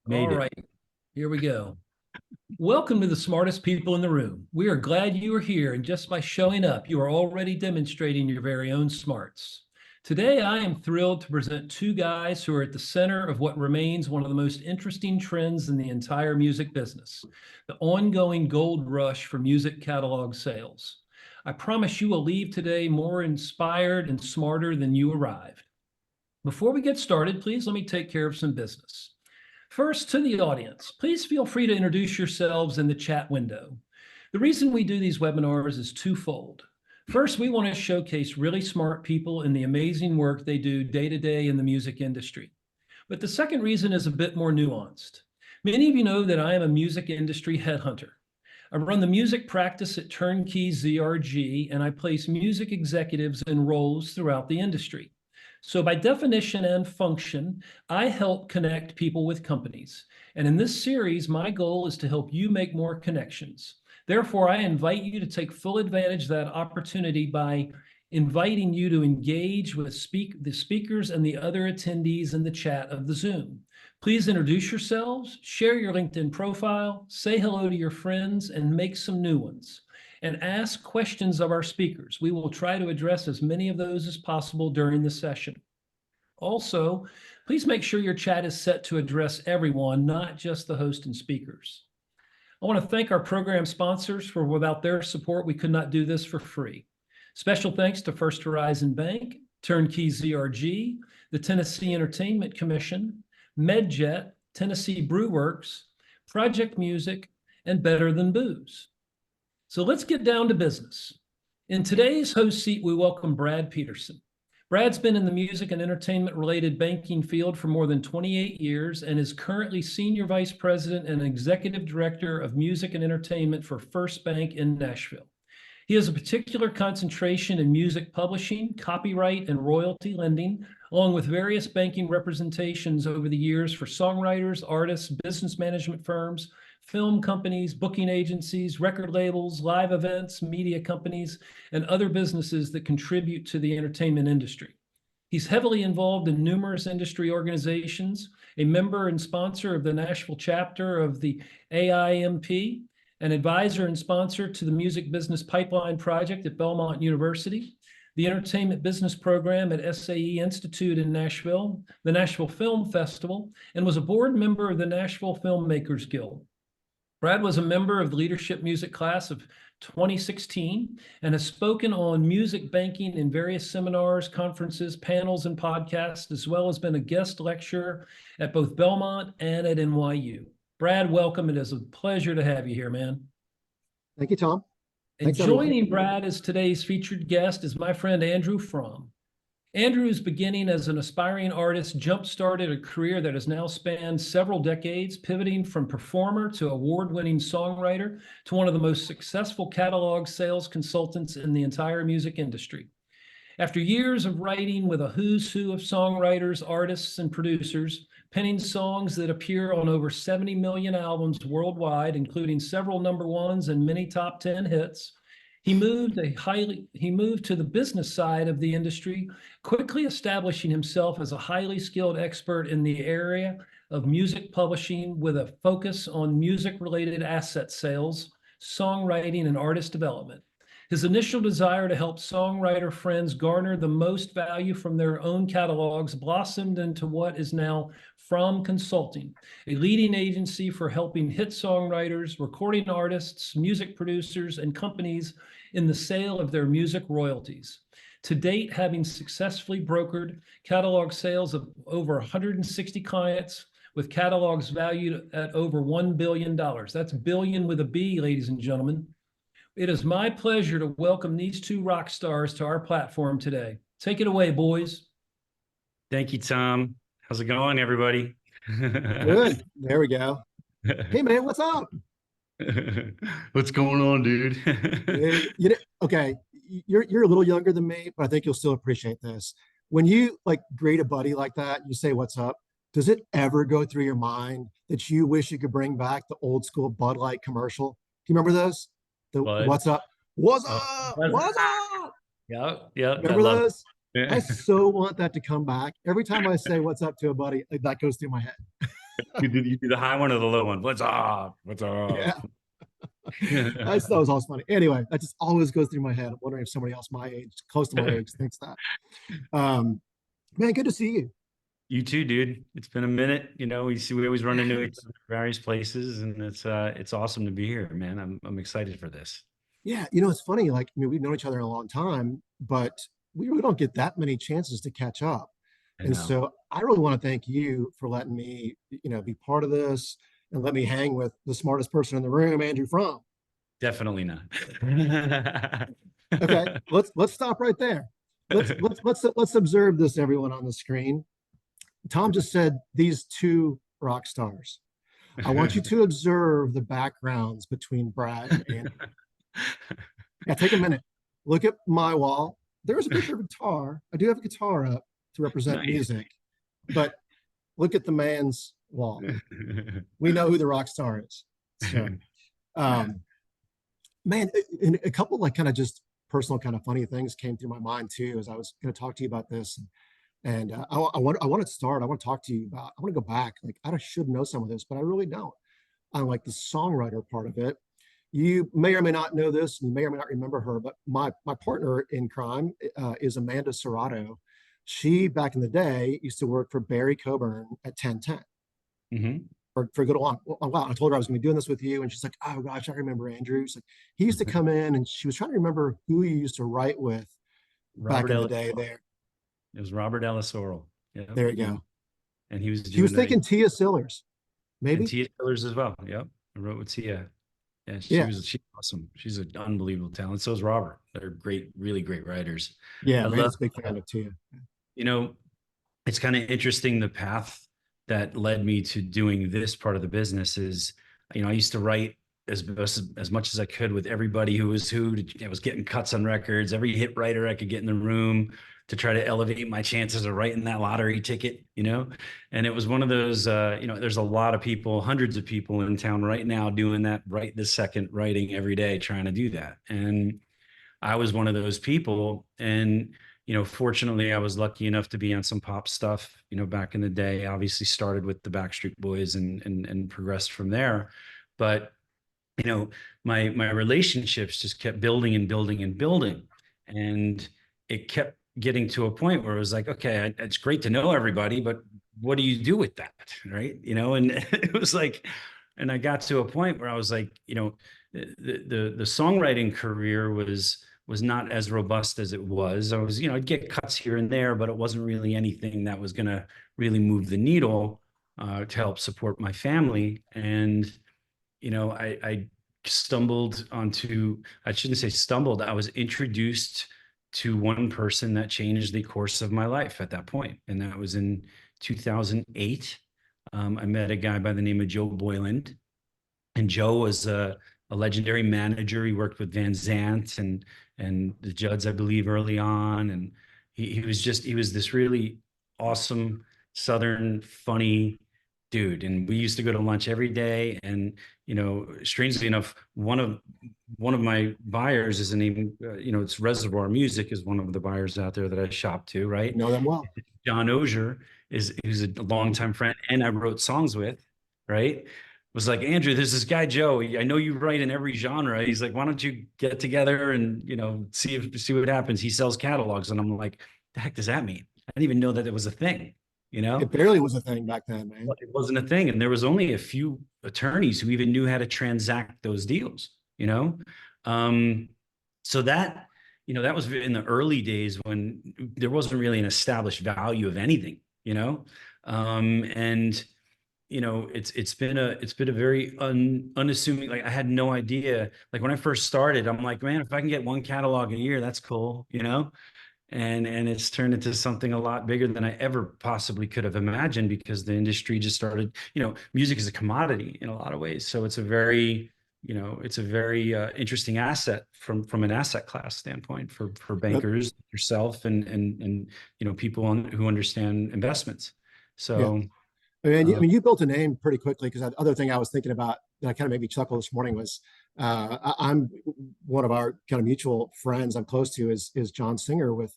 All Made it. right, here we go. Welcome to the smartest people in the room. We are glad you are here, and just by showing up, you are already demonstrating your very own smarts. Today, I am thrilled to present two guys who are at the center of what remains one of the most interesting trends in the entire music business, the ongoing gold rush for music catalog sales. I promise you will leave today more inspired and smarter than you arrived. Before we get started, please let me take care of some business. First, to the audience, please feel free to introduce yourselves in the chat window. The reason we do these webinars is twofold. First, we want to showcase really smart people and the amazing work they do day to day in the music industry. But the second reason is a bit more nuanced. Many of you know that I am a music industry headhunter. I run the music practice at Turnkey ZRG, and I place music executives in roles throughout the industry. So by definition and function, I help connect people with companies. And in this series, my goal is to help you make more connections. Therefore, I invite you to take full advantage of that opportunity by inviting you to engage with the speakers and the other attendees in the chat of the Zoom. Please introduce yourselves, share your LinkedIn profile, say hello to your friends, and make some new ones. And ask questions of our speakers. We will try to address as many of those as possible during the session. Also, please make sure your chat is set to address everyone, not just the host and speakers. I want to thank our program sponsors, for without their support, we could not do this for free. Special thanks to First Horizon Bank, Turnkey ZRG, the Tennessee Entertainment Commission, MedJet, Tennessee Brew Works, Project Music, and Better Than Booze. So let's get down to business. In today's host seat, we welcome Brad Peterson. Brad's been in the music and entertainment-related banking field for more than 28 years and is currently Senior Vice President and Executive Director of Music and Entertainment for First Bank in Nashville. He has a particular concentration in music publishing, copyright, and royalty lending, along with various banking representations over the years for songwriters, artists, business management firms, film companies, booking agencies, record labels, live events, media companies, and other businesses that contribute to the entertainment industry. He's heavily involved in numerous industry organizations, a member and sponsor of the Nashville chapter of the AIMP, an advisor and sponsor to the Music Business Pipeline Project at Belmont University, the Entertainment Business Program at SAE Institute in Nashville, the Nashville Film Festival, and was a board member of the Nashville Filmmakers Guild. Brad was a member of the leadership music class of 2016 and has spoken on music banking in various seminars, conferences, panels, and podcasts, as well as been a guest lecturer at both Belmont and at NYU. Brad, welcome. It is a pleasure to have you here, man. Thank you, Tom. And joining Brad as today's featured guest is my friend Andrew Fromm. Andrew's beginning as an aspiring artist jump-started a career that has now spanned several decades, pivoting from performer to award-winning songwriter to one of the most successful catalog sales consultants in the entire music industry. After years of writing with a who's who of songwriters, artists, and producers, penning songs that appear on over 70 million albums worldwide, including several number ones and many top 10 hits, he moved to the business side of the industry, quickly establishing himself as a highly skilled expert in the area of music publishing with a focus on music-related asset sales, songwriting, and artist development. His initial desire to help songwriter friends garner the most value from their own catalogs blossomed into what is now Fromm Consulting, a leading agency for helping hit songwriters, recording artists, music producers, and companies in the sale of their music royalties. To date, having successfully brokered catalog sales of over 160 clients with catalogs valued at over $1 billion. That's billion with a B, ladies and gentlemen. It is my pleasure to welcome these two rock stars to our platform today. Take it away, boys. Thank you, Tom. How's it going, everybody? Good. There we go. Hey, man, what's up? What's going on, dude? Okay, you're a little younger than me, but I think you'll still appreciate this. When you greet a buddy like that, you say, "What's up?" Does it ever go through your mind that you wish you could bring back the old school Bud Light commercial? Do you remember those? What's up? What's up? What's up? Yeah. Remember those? Yeah. I so want that to come back. Every time I say "What's up" to a buddy, that goes through my head. You do the high one or the low one? What's up? What's Yeah, up? I just thought it was always funny. Anyway, that just always goes through my head. I'm wondering if somebody else my age, close to my age, thinks that. Um, Man, good to see you. You too, dude. It's been a minute. We always run into each other at various places, and it's awesome to be here, man. I'm excited for this. Yeah, it's funny. Like, I mean, we've known each other a long time, but we really don't get that many chances to catch up. I And know. so I really want to thank you for letting me, be part of this and let me hang with the smartest person in the room, Andrew Fromm. Definitely not. Okay, let's stop right there. Let's observe this, everyone on the screen. Tom just said these two rock stars. I want you to observe the backgrounds between Brad and Andrew. Yeah, take a minute. Look at my wall. There's a picture of a guitar. I do have a guitar up to represent Nice. music, but look at the man's wall. We know who the rock star is. So, um, man, and a couple like kind of just personal kind of funny things came through my mind too as I was going to talk to you about this. And I want to start. I want to talk to you about. I want to go back. Like I should know some of this, but I really don't. On like the songwriter part of it. You may or may not know this. You may or may not remember her, but my partner in crime is Amanda Serrato. She back in the day used to work for Barry Coburn at 1010 Hmm. for a good long. Well, wow, I told her I was going to be doing this with you, and she's like, "Oh gosh, I remember Andrew." She's like, he used to come in, and she was trying to remember who he used to write with back Robert in the Ellis. day. There, It was Robert Ellis Oral. Yeah. there you go. And he was She was doing thinking Tia Sillers, and maybe. Tia Killers as well. Yep. I wrote with Tia. Yeah, Yeah, she's awesome. She's an unbelievable talent. So is Robert. They're great, really great writers. yeah. I love, Amanda's a big fan of Tia. you know, it's kind of interesting the path that led me to doing this part of the business is, I used to write as much as I could with everybody who was who. I was getting cuts on records, every hit writer I could get in the room to try to elevate my chances of writing that lottery ticket. And it was one of those, there's a lot of people, hundreds of people in town right now doing that right this second, writing every day, trying to do that. And I was one of those people. And, fortunately, I was lucky enough to be on some pop stuff, back in the day. Obviously started with the Backstreet Boys and progressed from there. But, my relationships just kept building and building and building. And it kept getting to a point where it was like, okay, it's great to know everybody, but what do you do with that? Right. And it was like, and I got to a point where I was like, the songwriting career was not as robust as it was. I was, I'd get cuts here and there, but it wasn't really anything that was going to really move the needle to help support my family. And, I stumbled onto, I shouldn't say stumbled, I was introduced to one person that changed the course of my life at that point. And that was in 2008. I met a guy by the name of Joe Boyland. And Joe was a legendary manager. He worked with Van Zant and the Judds, I believe, early on. And he was this really awesome Southern funny dude. And we used to go to lunch every day. And strangely enough, one of my buyers isn't even it's Reservoir Music is one of the buyers out there that I shop to, right? Know them well. John Ozier who's a longtime friend and I wrote songs with, right? Was like, Andrew, there's this guy, Joe. I know you write in every genre. He's like, why don't you get together and, see what happens? He sells catalogs. And I'm like, the heck does that mean? I didn't even know that it was a thing, It barely was a thing back then, man. It wasn't a thing. And there was only a few attorneys who even knew how to transact those deals. Um, so that was in the early days when there wasn't really an established value of anything, and it's been a very unassuming, like I had no idea. Like when I first started, I'm like, man, if I can get one catalog a year, that's cool. And it's turned into something a lot bigger than I ever possibly could have imagined because the industry just started, music is a commodity in a lot of ways. So it's a very interesting asset from an asset class standpoint for bankers, yourself, and people who understand investments. Yeah. So You built a name pretty quickly because the other thing I was thinking about that kind of made me chuckle this morning was I'm one of our kind of mutual friends I'm close to is John Singer with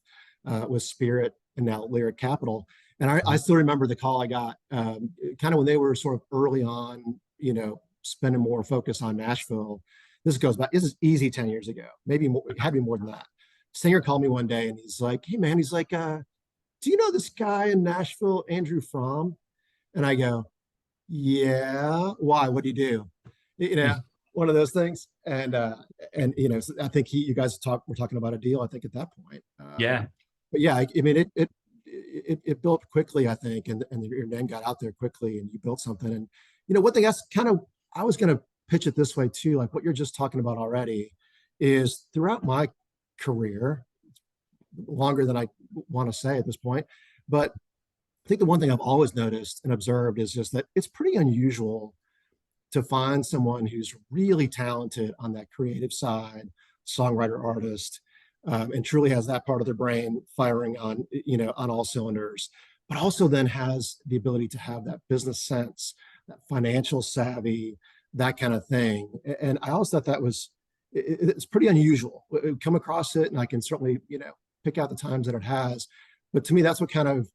Spirit and now Lyric Capital. And I still remember the call I got, kind of when they were sort of early on, spending more focus on Nashville. This goes back, this is easy 10 years ago, maybe more, it had to be more than that. Singer called me one day and he's like, "Hey man," he's like, "Do you know this guy in Nashville, Andrew Fromm?" And I go, "Yeah, why? What do you do?" You know, Hmm. one of those things. And so I think you guys were talking about a deal, I think at that point. Yeah. But yeah, I mean, it built quickly, I think, and your name got out there quickly, and you built something. And one thing that's kind of, I was going to pitch it this way too, like what you're just talking about already, is throughout my career, longer than I want to say at this point, but I think the one thing I've always noticed and observed is just that it's pretty unusual to find someone who's really talented on that creative side, songwriter, artist, and truly has that part of their brain firing on all cylinders, but also then has the ability to have that business sense, that financial savvy, that kind of thing. And I always thought that was, it's pretty unusual. Come across it, and I can certainly pick out the times that it has. But to me, that's what kind of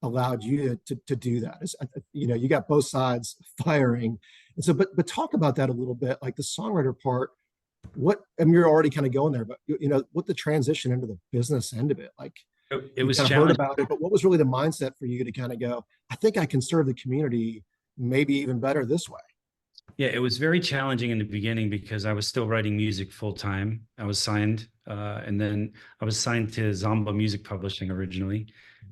allowed you to do that. Is you got both sides firing. And so, but talk about that a little bit, like the songwriter part. What, I mean, you're already kind of going there, but what the transition into the business end of it, like It you was kind of heard challenging. about it, but what was really the mindset for you to kind of go, I think I can serve the community maybe even better this way? Yeah, it was very challenging in the beginning because I was still writing music full time. I was signed, and then I was signed to Zamba Music Publishing originally,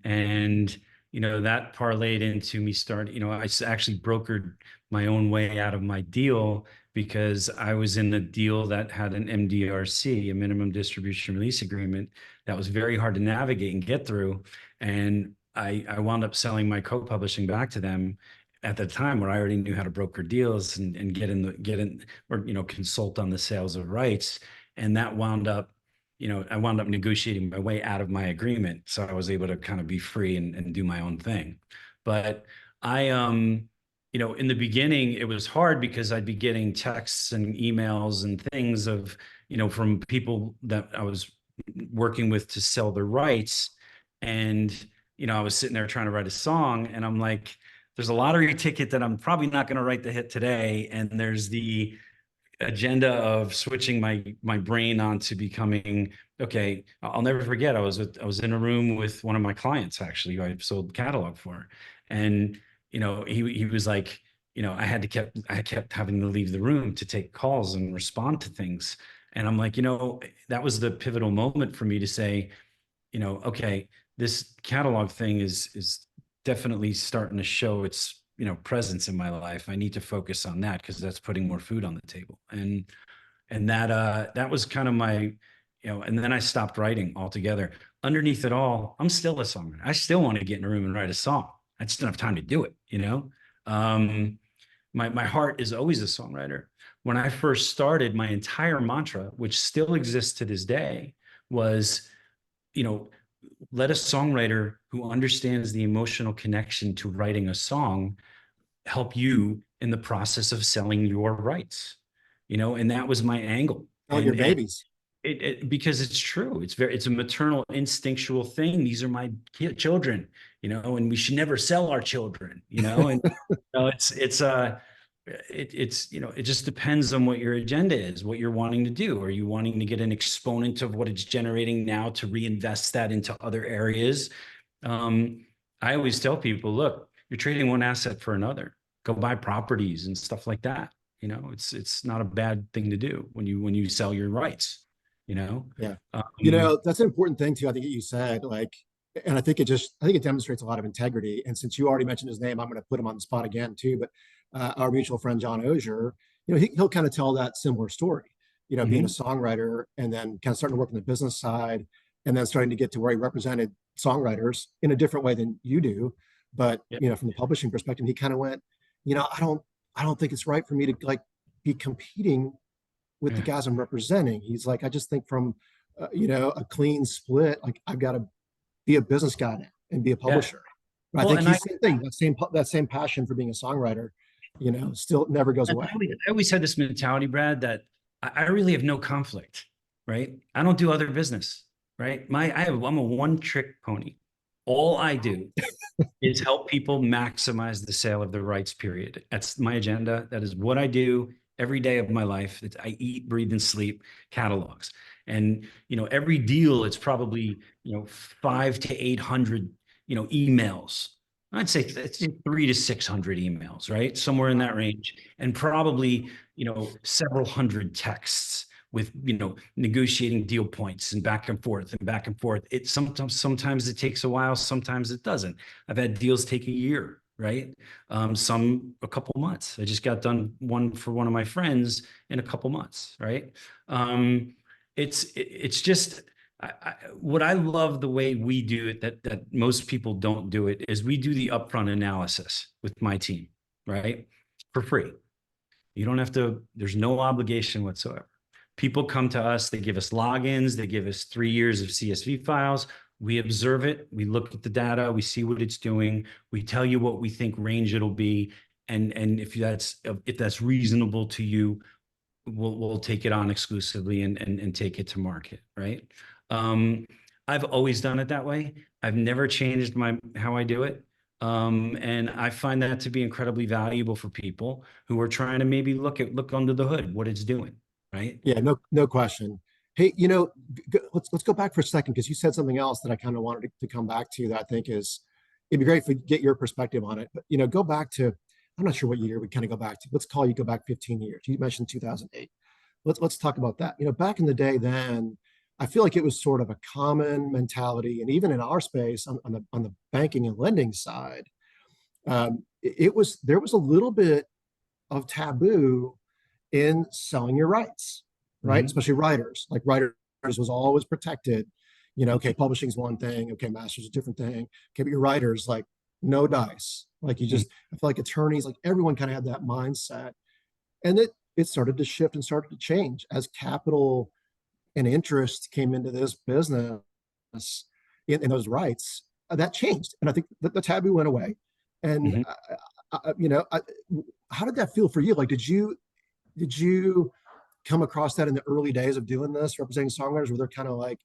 and that parlayed into me starting. Actually brokered my own way out of my deal because I was in a deal that had an MDRC, a minimum distribution release agreement, that was very hard to navigate and get through, and I wound up selling my co-publishing back to them at the time where I already knew how to broker deals and get in or consult on the sales of rights. And that wound up, I wound up negotiating my way out of my agreement. So I was able to kind of be free and do my own thing. But I in the beginning it was hard because I'd be getting texts and emails and things of, from people that I was working with to sell the rights. And, I was sitting there trying to write a song and I'm like, there's a lottery ticket that I'm probably not going to write the hit today. And there's the agenda of switching my brain onto becoming, okay. I'll never forget. I was in a room with one of my clients, actually, who I sold catalog for. And, he was like, I kept having to leave the room to take calls and respond to things. And I'm like, that was the pivotal moment for me to say, okay, this catalog thing is definitely starting to show its presence in my life. I need to focus on that because that's putting more food on the table. And that was kind of my, and then I stopped writing altogether. Underneath it all, I'm still a songwriter. I still want to get in a room and write a song. I just don't have time to do it. My heart is always a songwriter. When I first started, my entire mantra, which still exists to this day, was, let a songwriter who understands the emotional connection to writing a song help you in the process of selling your rights. And that was my angle. On your And babies. because it's true, it's a maternal instinctual thing. These are my children, and we should never sell our children, and it just depends on what your agenda is, what you're wanting to do. Are you wanting to get an exponent of what it's generating now to reinvest that into other areas? I always tell people, look, you're trading one asset for another. Go buy properties and stuff like that. It's not a bad thing to do when you sell your rights. you know Yeah. um That's an important thing too. I think that you said, like, and I think it demonstrates a lot of integrity. And since you already mentioned his name, I'm going to put him on the spot again too. But our mutual friend, John Ozier, he'll kind of tell that similar story, being a mhm. songwriter and then kind of starting to work on the business side and then starting to get to where he represented songwriters in a different way than you do. But, Yeah, from the publishing perspective, he kind of went, I don't think it's right for me to like be competing with the yeah, guys I'm representing. He's like, I just think from, a clean split, like I've got to be a business guy now and be a yeah. publisher. But I Well, think and I he's same thing. That same passion for being a songwriter, still never goes and away. I always had this mentality, Brad, that I really have no conflict, right? I don't do other business, right? I'm a one trick pony. All I do is help people maximize the sale of their rights, period. That's my agenda. That is what I do every day of my life. I eat, breathe, and sleep catalogs. And, every deal, it's probably, 500 to 800, emails. I'd say it's 300 to 600 emails, right? Somewhere in that range. And probably, several hundred texts with, negotiating deal points and back and forth and back and forth. It sometimes it takes a while, sometimes it doesn't. I've had deals take a year, right? Some a couple months. I just got done one for one of my friends in a couple months, right? It's just what I love the way we do it that most people don't do it is we do the upfront analysis with my team, right? For free. You don't have to, there's no obligation whatsoever. People come to us, they give us logins, they give us 3 years of CSV files. We observe it, we look at the data, we see what it's doing, we tell you what we think range it'll be, and if that's reasonable to you, we'll take it on exclusively and take it to market, right? I've always done it that way. I've never changed how I do it. And I find that to be incredibly valuable for people who are trying to maybe look under the hood, what it's doing, right? Yeah, no question. Hey, let's go back for a second because you said something else that I kind of wanted to come back to that I think it'd be great if we get your perspective on it. But go back to, I'm not sure what year we kind of go back to. Let's go back 15 years. You mentioned 2008. Let's talk about that. Back in the day, then I feel like it was sort of a common mentality, and even in our space on the banking and lending side, there was a little bit of taboo in selling your rights, right? Mm-hmm. Especially writers. Like writers was always protected. Okay, publishing's one thing. Okay, master's a different thing. Okay, but your writers, like, no dice. Like I feel like attorneys, like everyone kind of had that mindset. And it started to shift and started to change as capital and interest came into this business in those rights. That changed. And I think the taboo went away. And, how did that feel for you? Like, did you come across that in the early days of doing this, representing songwriters, where they're kind of like,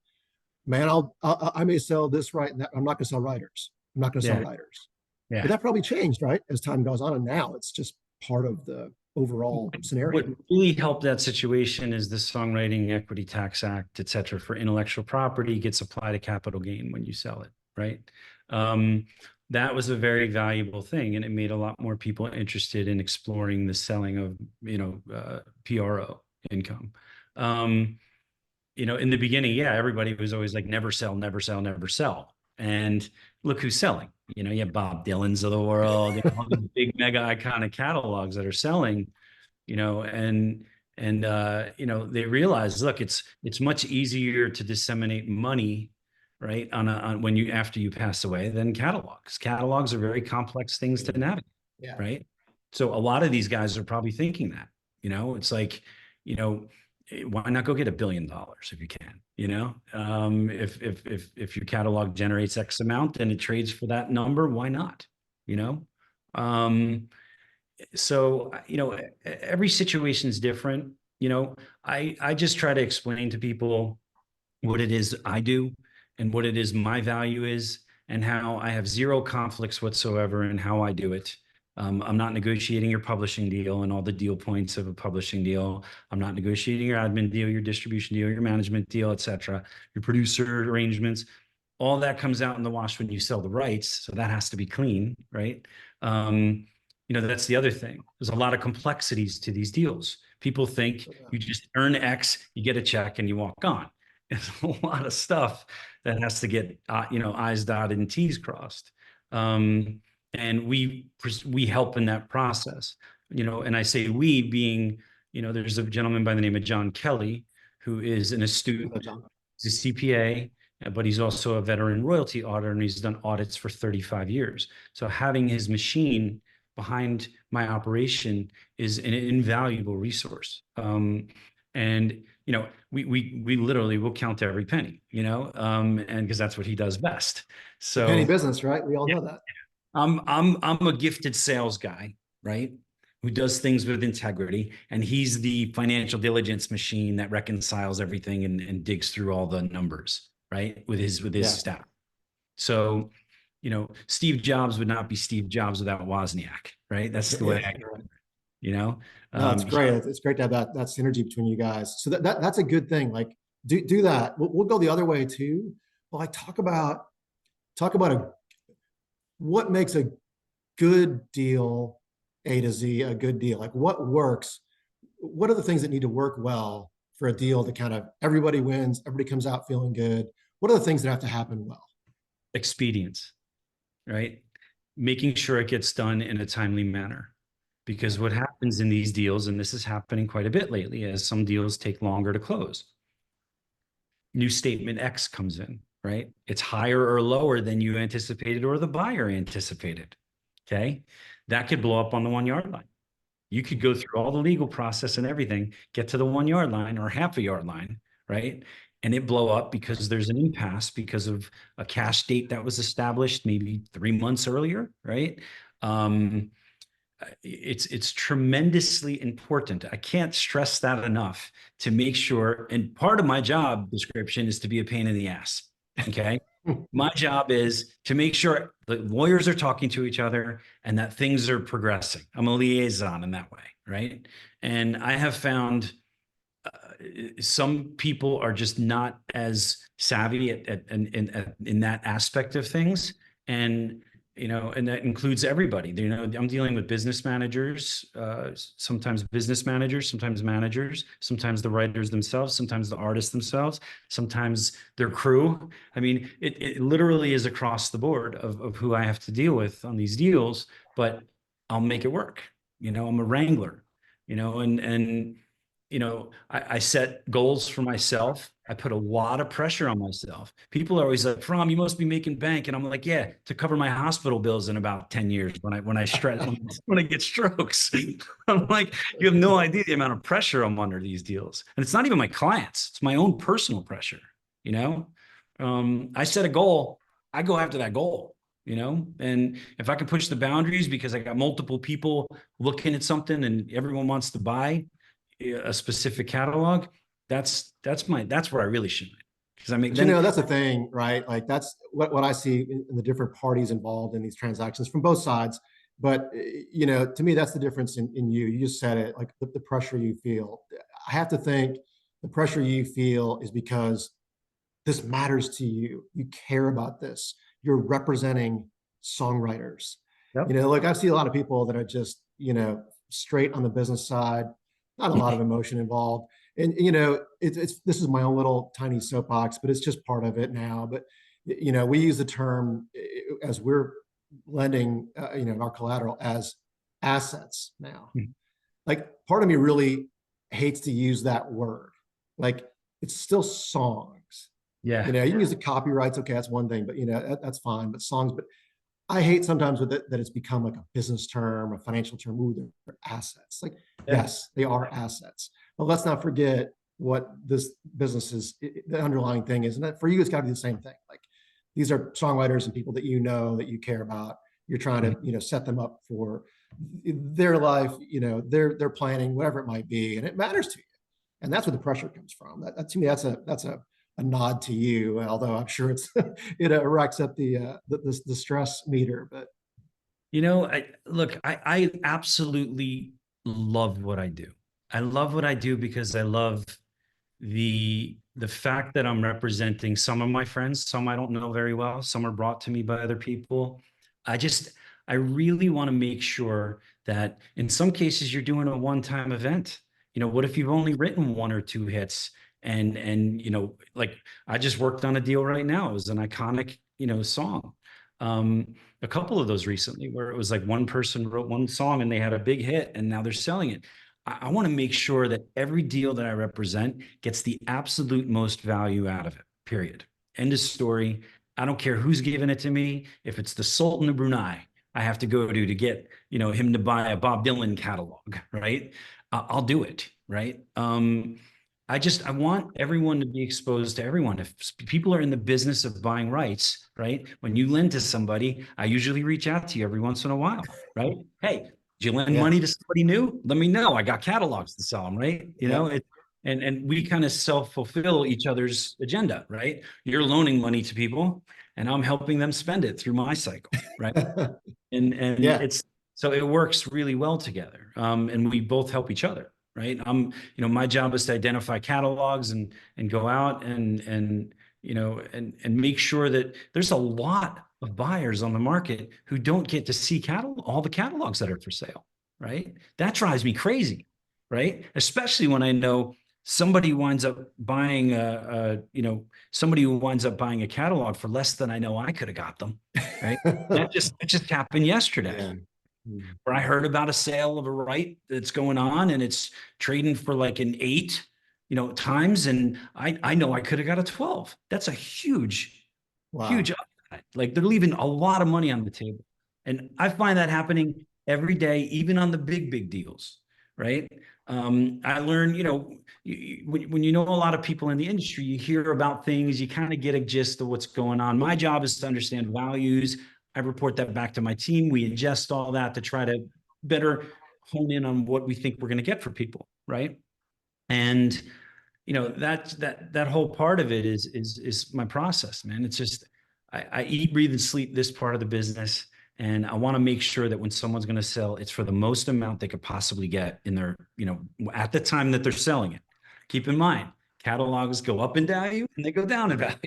man, I may sell this right, and that, I'm not going to sell writers. I'm not going to sell writers. Yeah. But that probably changed, right, as time goes on, and now it's just part of the overall scenario. What really helped that situation is the Songwriting Equity Tax Act, et cetera, for intellectual property gets applied to capital gain when you sell it, right? That was a very valuable thing, and it made a lot more people interested in exploring the selling of, PRO income. In the beginning, everybody was always like, never sell, never sell, never sell. And look who's selling. You have Bob Dylan's of the world, all these big mega iconic catalogs that are selling, and they realize, look, it's much easier to disseminate money, right, after you pass away than catalogs. Catalogs are very complex things to navigate, right? So a lot of these guys are probably thinking that, it's like, why not go get $1 billion if you can? If your catalog generates X amount and it trades for that number, why not? So every situation is different. I just try to explain to people what it is I do and what it is my value is, and how I have zero conflicts whatsoever in how I do it. I'm not negotiating your publishing deal and all the deal points of a publishing deal. I'm not negotiating your admin deal, your distribution deal, your management deal, et cetera, your producer arrangements. All that comes out in the wash when you sell the rights. So that has to be clean, right? That's the other thing. There's a lot of complexities to these deals. People think you just earn X, you get a check, and you walk on. There's a lot of stuff that has to get, I's dotted and T's crossed. And we help in that process, and I say we being, there's a gentleman by the name of John Kelly, who is an astute, he's a CPA, but he's also a veteran royalty auditor, and he's done audits for 35 years. So having his machine behind my operation is an invaluable resource. And we literally will count every penny, and because that's what he does best. So penny business, right? We all know that. I'm a gifted sales guy, right? Who does things with integrity, and he's the financial diligence machine that reconciles everything and digs through all the numbers, right? With his staff. So, Steve Jobs would not be Steve Jobs without Wozniak, right? That's the way you know, No, it's um, great. It's great to have that synergy between you guys. So that's a good thing. Like do that. We'll go the other way too. Well, like talk about what makes a good deal, A to Z, a good deal. Like what works? What are the things that need to work well for a deal that kind of everybody wins, everybody comes out feeling good? What are the things that have to happen well? expedience, right? Making sure it gets done in a timely manner. Because what happens in these deals, and this is happening quite a bit lately, as some deals take longer to close, new statement X comes in, right? It's higher or lower than you anticipated or the buyer anticipated. Okay. That could blow up on the 1 yard line. You could go through all the legal process and everything, get to the 1 yard line or half a yard line, right? And it blow up because there's an impasse because of a cash date that was established maybe 3 months earlier, right? It's tremendously important. I can't stress that enough to make sure. And part of my job description is to be a pain in the ass. Okay. My job is to make sure the lawyers are talking to each other and that things are progressing. I'm a liaison in that way. Right. And I have found some people are just not as savvy in that aspect of things. And and that includes everybody. I'm dealing with business managers, sometimes managers, sometimes the writers themselves, sometimes the artists themselves, sometimes their crew. I mean, it literally is across the board of who I have to deal with on these deals, but I'll make it work. I'm a wrangler, and I set goals for myself. I put a lot of pressure on myself. People are always like, Fromm, you must be making bank. And I'm like, yeah, to cover my hospital bills in about 10 years when I stress, when I get strokes. I'm like, you have no idea the amount of pressure I'm under these deals. And it's not even my clients, it's my own personal pressure. I set a goal, I go after that goal. And if I can push the boundaries because I got multiple people looking at something and everyone wants to buy a specific catalog, that's where I really shine. Because I mean, that's the thing, right? Like that's what I see in the different parties involved in these transactions from both sides. But to me, that's the difference in you. You just said it, like the pressure you feel. I have to think the pressure you feel is because this matters to you. You care about this. You're representing songwriters. Yep. Like I see a lot of people that are just, straight on the business side, not a lot of emotion involved. And it's this is my own little tiny soapbox, but it's just part of it now. But we use the term as we're lending, our collateral as assets now. Mm-hmm. Like part of me really hates to use that word. Like it's still songs. Yeah. You can use the copyrights. Okay, that's one thing, but that's fine. But songs, but I hate sometimes with it that it's become like a business term, a financial term. Ooh, they're assets. Like, yes, they are assets. But let's not forget what this business is, the underlying thing is. And that for you, it's got to be the same thing. Like these are songwriters and people that that you care about. You're trying to, set them up for their life, their planning, whatever it might be. And it matters to you. And that's where the pressure comes from. That to me, that's a nod to you, although I'm sure it's it racks up the stress meter. But I absolutely love what I do. I love what I do because I love the fact that I'm representing some of my friends, some I don't know very well, some are brought to me by other people. I really want to make sure that in some cases you're doing a one-time event. What if you've only written one or two hits? And like I just worked on a deal right now. It was an iconic, song. A couple of those recently where it was like one person wrote one song and they had a big hit and now they're selling it. I want to make sure that every deal that I represent gets the absolute most value out of it, period. End of story. I don't care who's giving it to me. If it's the Sultan of Brunei, I have to go to get, him to buy a Bob Dylan catalog, right? I'll do it, right? I want everyone to be exposed to everyone. If people are in the business of buying rights, right? When you lend to somebody, I usually reach out to you every once in a while, right? Hey, did you lend money to somebody new? Let me know. I got catalogs to sell them, right? And we kind of self-fulfill each other's agenda, right? You're loaning money to people and I'm helping them spend it through my cycle, right? And Yeah. it's so it works really well together. And we both help each other, right? My job is to identify catalogs and go out and make sure that there's a lot of buyers on the market who don't get to see all the catalogs that are for sale, right? That drives me crazy, right? Especially when I know somebody winds up buying somebody who winds up buying a catalog for less than I know I could have got them, right? That just happened yesterday, Yeah. where I heard about a sale of a right that's going on and it's trading for like an 8, times, and I know I could have got a 12. That's a huge Wow. upside. Like they're leaving a lot of money on the table. And I find that happening every day, even on the big deals, right? I learn, when you know a lot of people in the industry, you hear about things, you kind of get a gist of what's going on. My job is to understand values. I report that back to my team. We ingest all that to try to better hone in on what we think we're going to get for people, right? And that whole part of it is my process, man. It's just I eat, breathe, and sleep this part of the business, and I want to make sure that when someone's going to sell, it's for the most amount they could possibly get in their, at the time that they're selling it. Keep in mind, catalogs go up in value and they go down in value,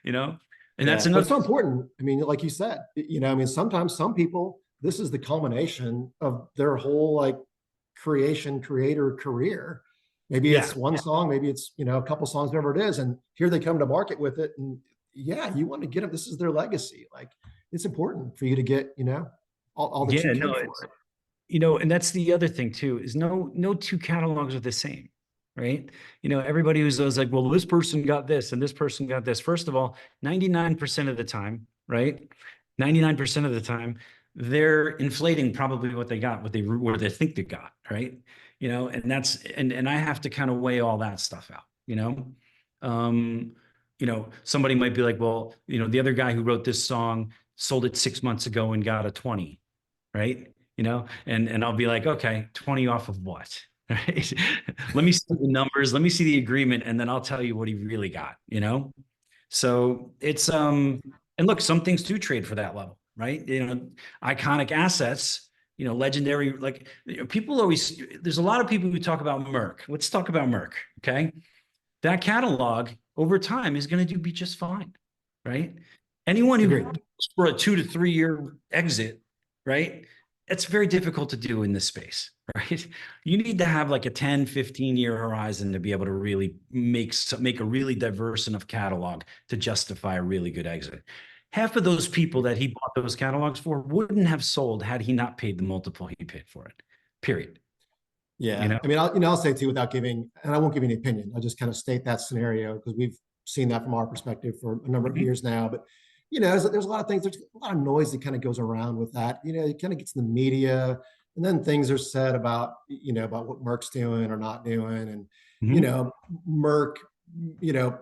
you know, and that's Yeah, but another. it's so important. I mean, like you said, I mean, sometimes some people, this is the culmination of their whole like creator career. Maybe Yeah, it's one song, maybe it's, a couple songs, whatever it is. And here they come to market with it. And yeah, you want to get them. This is their legacy. Like it's important for you to get, all that you yeah, can no, for it. and that's the other thing too, is no two catalogs are the same, right? Everybody who's always like, well, this person got this and this person got this. First of all, 99% of the time, right? 99% of the time, they're inflating probably what they got, what they think they got, right? And that's and I have to kind of weigh all that stuff out, Um, somebody might be like, well, the other guy who wrote this song sold it 6 months ago and got a 20, right? And I'll be like, okay, 20 off of what? Right? Let me see the numbers, let me see the agreement, and then I'll tell you what he really got. So it's and look, some things do trade for that level, right? Iconic assets, legendary, like people always, there's a lot of people who talk about Merck. Let's talk about Merck, okay? That catalog over time is going to be just fine, right? Anyone Agreed. who for a 2 to 3 year exit, right? It's very difficult to do in this space, right? You need to have like a 10, 15-year horizon to be able to really make a really diverse enough catalog to justify a really good exit. Half of those people that he bought those catalogs for wouldn't have sold had he not paid the multiple he paid for it. Period. Yeah. I mean, I'll say too, without giving, and I won't give any opinion. I'll just kind of state that scenario because we've seen that from our perspective for a number of years now. But, there's a lot of things, there's a lot of noise that kind of goes around with that. It kind of gets in the media and then things are said about, about what Merck's doing or not doing. And, Merck, you know,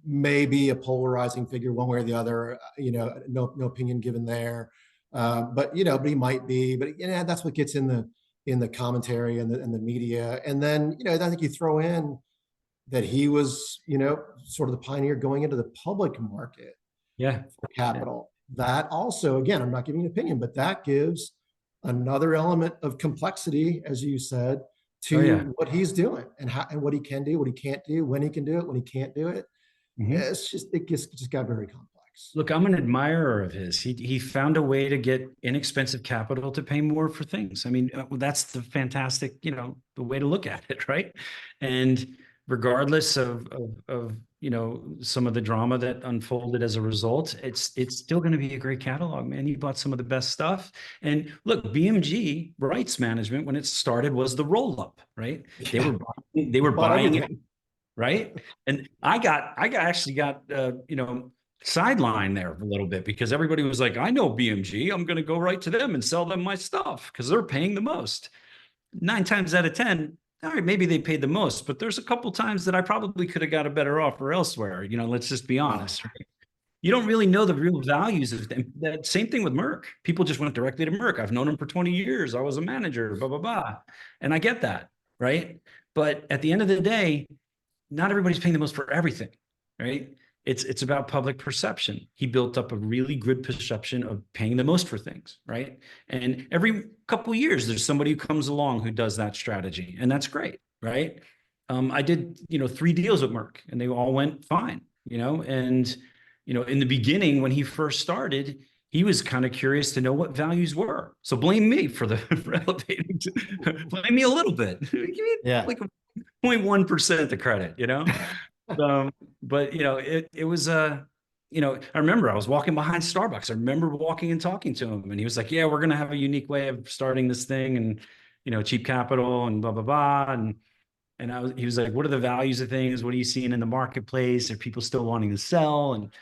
may be a polarizing figure one way or the other, no opinion given there. But he might be, but that's what gets in the commentary and the media. And then, I think you throw in that he was, sort of the pioneer going into the public market Yeah. for capital. That also, again, I'm not giving an opinion, but that gives another element of complexity, as you said, to what he's doing and how and what he can do, what he can't do, when he can do it, when he can't do it. It just got very complex. Look, I'm an admirer of his. He found a way to get inexpensive capital to pay more for things. I mean, that's the fantastic, the way to look at it, right? And regardless of some of the drama that unfolded as a result, it's still going to be a great catalog, man. He bought some of the best stuff. And look, BMG rights management when it started was the roll up, right? They were buying it, right? And I actually got sidelined there a little bit because everybody was like, I know BMG, I'm going to go right to them and sell them my stuff because they're paying the most. 9 times out of 10, all right, maybe they paid the most, but there's a couple times that I probably could have got a better offer elsewhere. Let's just be honest, right? You don't really know the real values of them. That same thing with Merck. People just went directly to Merck. I've known him for 20 years. I was a manager, blah, blah, blah. And I get that, right? But at the end of the day, not everybody's paying the most for everything, right? It's about public perception. He built up a really good perception of paying the most for things, right? And every couple of years, there's somebody who comes along who does that strategy, and that's great, right? I did, 3 deals with Merck, and they all went fine, and in the beginning when he first started, he was kind of curious to know what values were. So blame me for the for elevating. Blame me a little bit. Give me like a 0.1% the credit, um, but it was I remember I was walking behind Starbucks. I remember walking and talking to him, and he was like, "Yeah, we're gonna have a unique way of starting this thing, and cheap capital and blah blah blah." And he was like, "What are the values of things? What are you seeing in the marketplace? Are people still wanting to sell?" And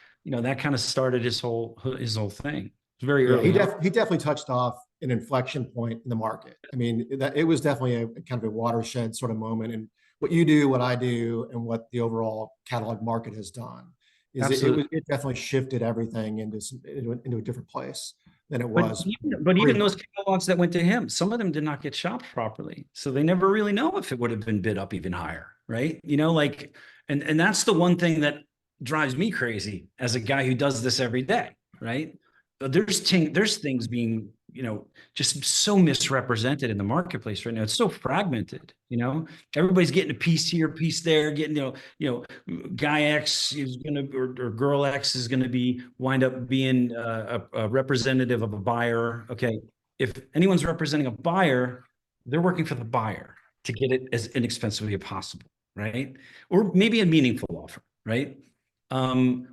that kind of started his whole thing. It's very Yeah, early. he definitely touched off an inflection point in the market. I mean, that it was definitely a kind of a watershed sort of moment. And what you do, what I do, and what the overall catalog market has done is Absolutely. it definitely shifted everything into a different place than it But was even pre. those catalogs that went to him, some of them did not get shopped properly. So they never really know if it would have been bid up even higher, right? And that's the one thing that drives me crazy as a guy who does this every day, right? But there's things being, just so misrepresented in the marketplace right now. It's so fragmented, everybody's getting a piece here, piece there, getting, guy X is going to, or girl X is going to wind up being a representative of a buyer. Okay. If anyone's representing a buyer, they're working for the buyer to get it as inexpensively as possible. Right. Or maybe a meaningful offer. Right.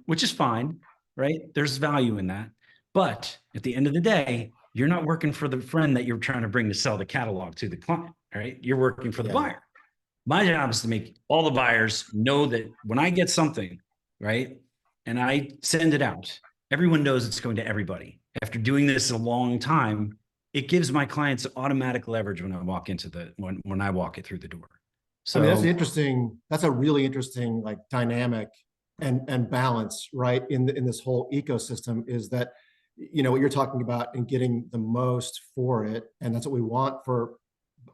Which is fine. Right. There's value in that. But at the end of the day, you're not working for the friend that you're trying to bring to sell the catalog to the client, right? You're working for the buyer. My job is to make all the buyers know that when I get something, right, and I send it out, everyone knows it's going to everybody. After doing this a long time, it gives my clients automatic leverage when I walk when I walk it through the door. So I mean, that's a really interesting like dynamic and balance, right? In this whole ecosystem is that what you're talking about and getting the most for it. And that's what we want for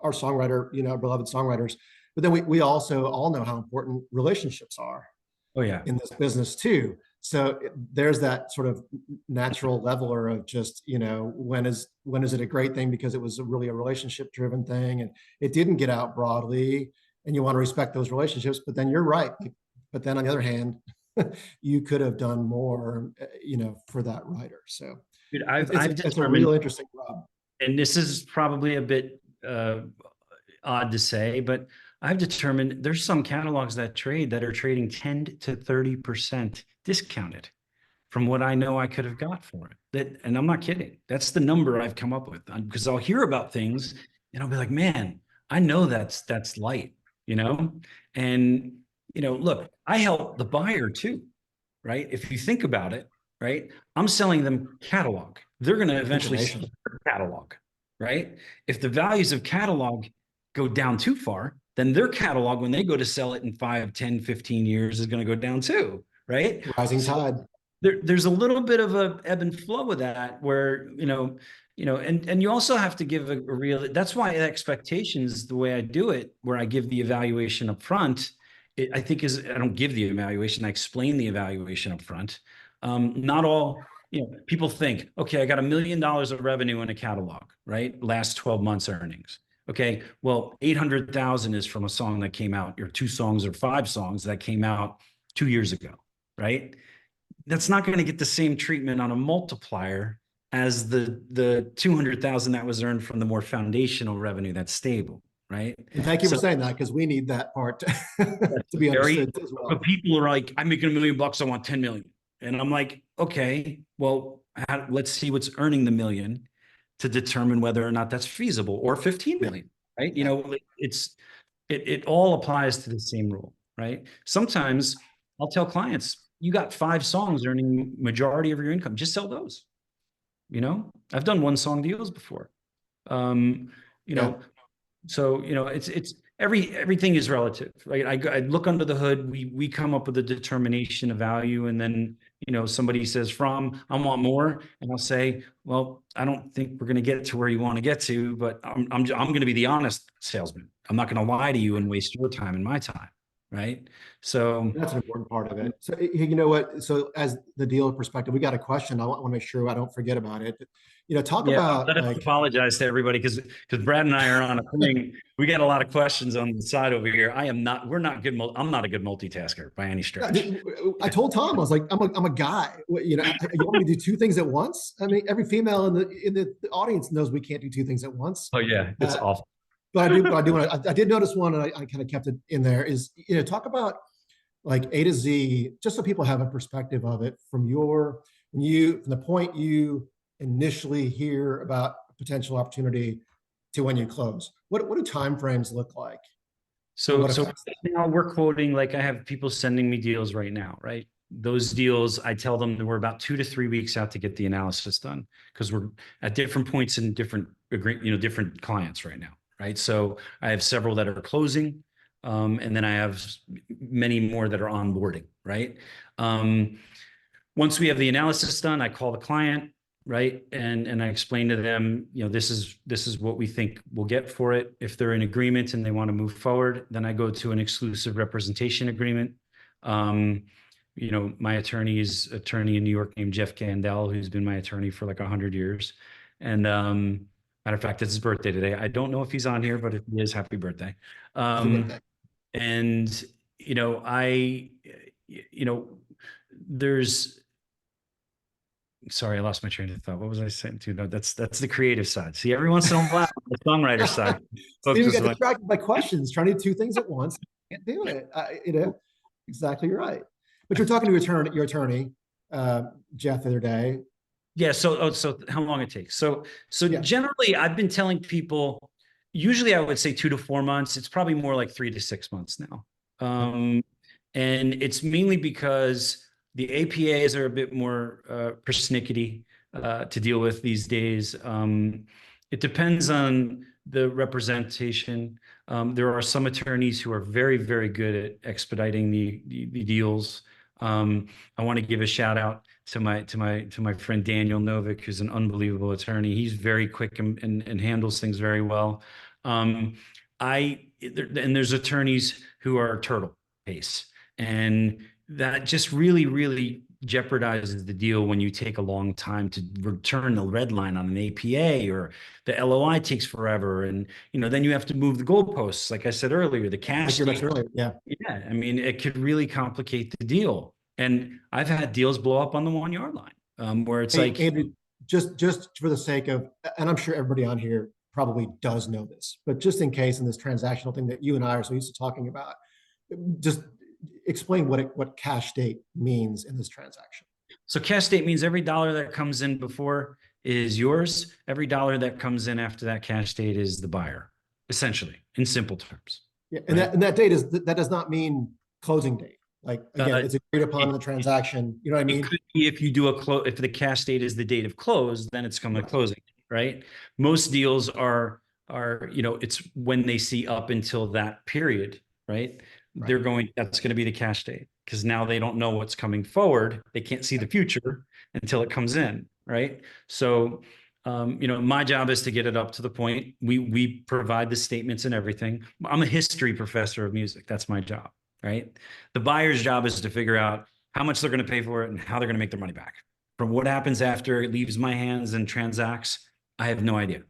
our songwriter, beloved songwriters. But then we also all know how important relationships are oh yeah, in this business too. So there's that sort of natural leveler of just, when is it a great thing because it was really a relationship driven thing and it didn't get out broadly and you want to respect those relationships. But then you're right. But then on the other hand, you could have done more, for that writer. So dude, it's a real interesting rub. And this is probably a bit odd to say, but I've determined there's some catalogs that trade that are trading 10 to 30% discounted from what I know I could have got for it. And I'm not kidding. That's the number I've come up with because I'll hear about things and I'll be like, man, I know that's light, and look, I help the buyer too, right? If you think about it, right? I'm selling them catalog. They're going to eventually sell their catalog, right? If the values of catalog go down too far, then their catalog, when they go to sell it in 5, 10, 15 years, is going to go down too, right? Rising tide. There's a little bit of a ebb and flow with that where, and you also have to give a real, that's why expectations, the way I do it, where I give the evaluation up front, I think I don't give the evaluation, I explain the evaluation up front. Not all, people think, okay, I got $1 million of revenue in a catalog, right? Last 12 months earnings. Okay, well, 800,000 is from a song that came out, or 2 songs or 5 songs that came out 2 years ago, right? That's not going to get the same treatment on a multiplier as the 200,000 that was earned from the more foundational revenue that's stable, right? And thank you for saying that because we need that part to be understood as well. But people are like, I'm making $1 million, I want 10 million. And I'm like, okay, well, let's see what's earning the million to determine whether or not that's feasible, or 15 million, right? It all applies to the same rule, right? Sometimes I'll tell clients, you got 5 songs earning majority of your income, just sell those. I've done 1 song deals before. So, it's everything is relative, right? I look under the hood, we come up with a determination of value, and then, somebody says, Fromm, I want more. And I'll say, well, I don't think we're going to get to where you want to get to, but I'm going to be the honest salesman. I'm not going to lie to you and waste your time and my time. right? So That's an important part of it. So you know what? So as the dealer perspective, we got a question. I want to make sure I don't forget about it. Talk yeah, about let us like, apologize to everybody because Brad and I are on a thing. We got a lot of questions on the side over here. We're not good. I'm not a good multitasker by any stretch. I told Tom, I was like, I'm a guy. You want me to do two things at once? I mean, every female in the audience knows we can't do two things at once. Oh yeah, it's Uh, awful. but I did notice one, and I kind of kept it in there. Is talk about like A to Z, just so people have a perspective of it from from the point you initially hear about a potential opportunity to when you close. What do time frames look like, and So what so affects that? now we're quoting, like I have people sending me deals right now, right? Those deals, I tell them that we're about 2 to 3 weeks out to get the analysis done because we're at different points in different clients right now, right? So I have several that are closing, and then I have many more that are onboarding, right? Um, Once we have the analysis done, I call the client, right? And I explain to them, this is what we think we'll get for it. If they're in agreement and they want to move forward, then I go to an exclusive representation agreement. My attorney's attorney in New York named Jeff Gandel, who's been my attorney for like 100 years. And matter of fact, it's his birthday today. I don't know if he's on here, but if he is, happy birthday. Happy birthday. And I, there's sorry, I lost my train of thought. What was I saying to? No, that's the creative side. See, every once in a while, the songwriter side. See, we Folks, got distracted by questions, trying to do two things at once. Can't do it. Exactly right. But you're talking to your attorney, Jeff, the other day. yeah. So how long it takes? So Yeah. generally, I've been telling people. Usually, I would say 2 to 4 months. It's probably more like 3 to 6 months now. And it's mainly because the APAs are a bit more persnickety to deal with these days. It depends on the representation. There are some attorneys who are very, very good at expediting the deals. I want to give a shout out to my friend Daniel Novick, who's an unbelievable attorney. He's very quick and handles things very well. There's attorneys who are turtle pace, and that just really, really jeopardizes the deal when you take a long time to return the red line on an APA, or the LOI takes forever. And, then you have to move the goalposts. Like I said earlier, the cash. Like you mentioned earlier. Yeah. Yeah. I mean, it could really complicate the deal. And I've had deals blow up on the 1 yard line, where it's Hey, like, Andrew, just for the sake of, and I'm sure everybody on here probably does know this, but just in case in this transactional thing that you and I are so used to talking about, just explain what cash date means in this transaction. so cash date means every dollar that comes in before is yours. Every dollar that comes in after that cash date is the buyer, essentially, in simple terms. Yeah, and Right? that date that does not mean closing date. Like again, it's agreed upon in the transaction. You know what I It mean? could be if you do if the cash date is the date of close, then it's come a Right. closing, right? Most deals are it's when they see up until that period, right? Right. That's going to be the cash date, because now they don't know what's coming forward. They can't see the future until it comes in, right? So, my job is to get it up to the point. We provide the statements and everything. I'm a history professor of music. That's my job, right? The buyer's job is to figure out how much they're going to pay for it and how they're going to make their money back. From what happens after it leaves my hands and transacts, I have no idea.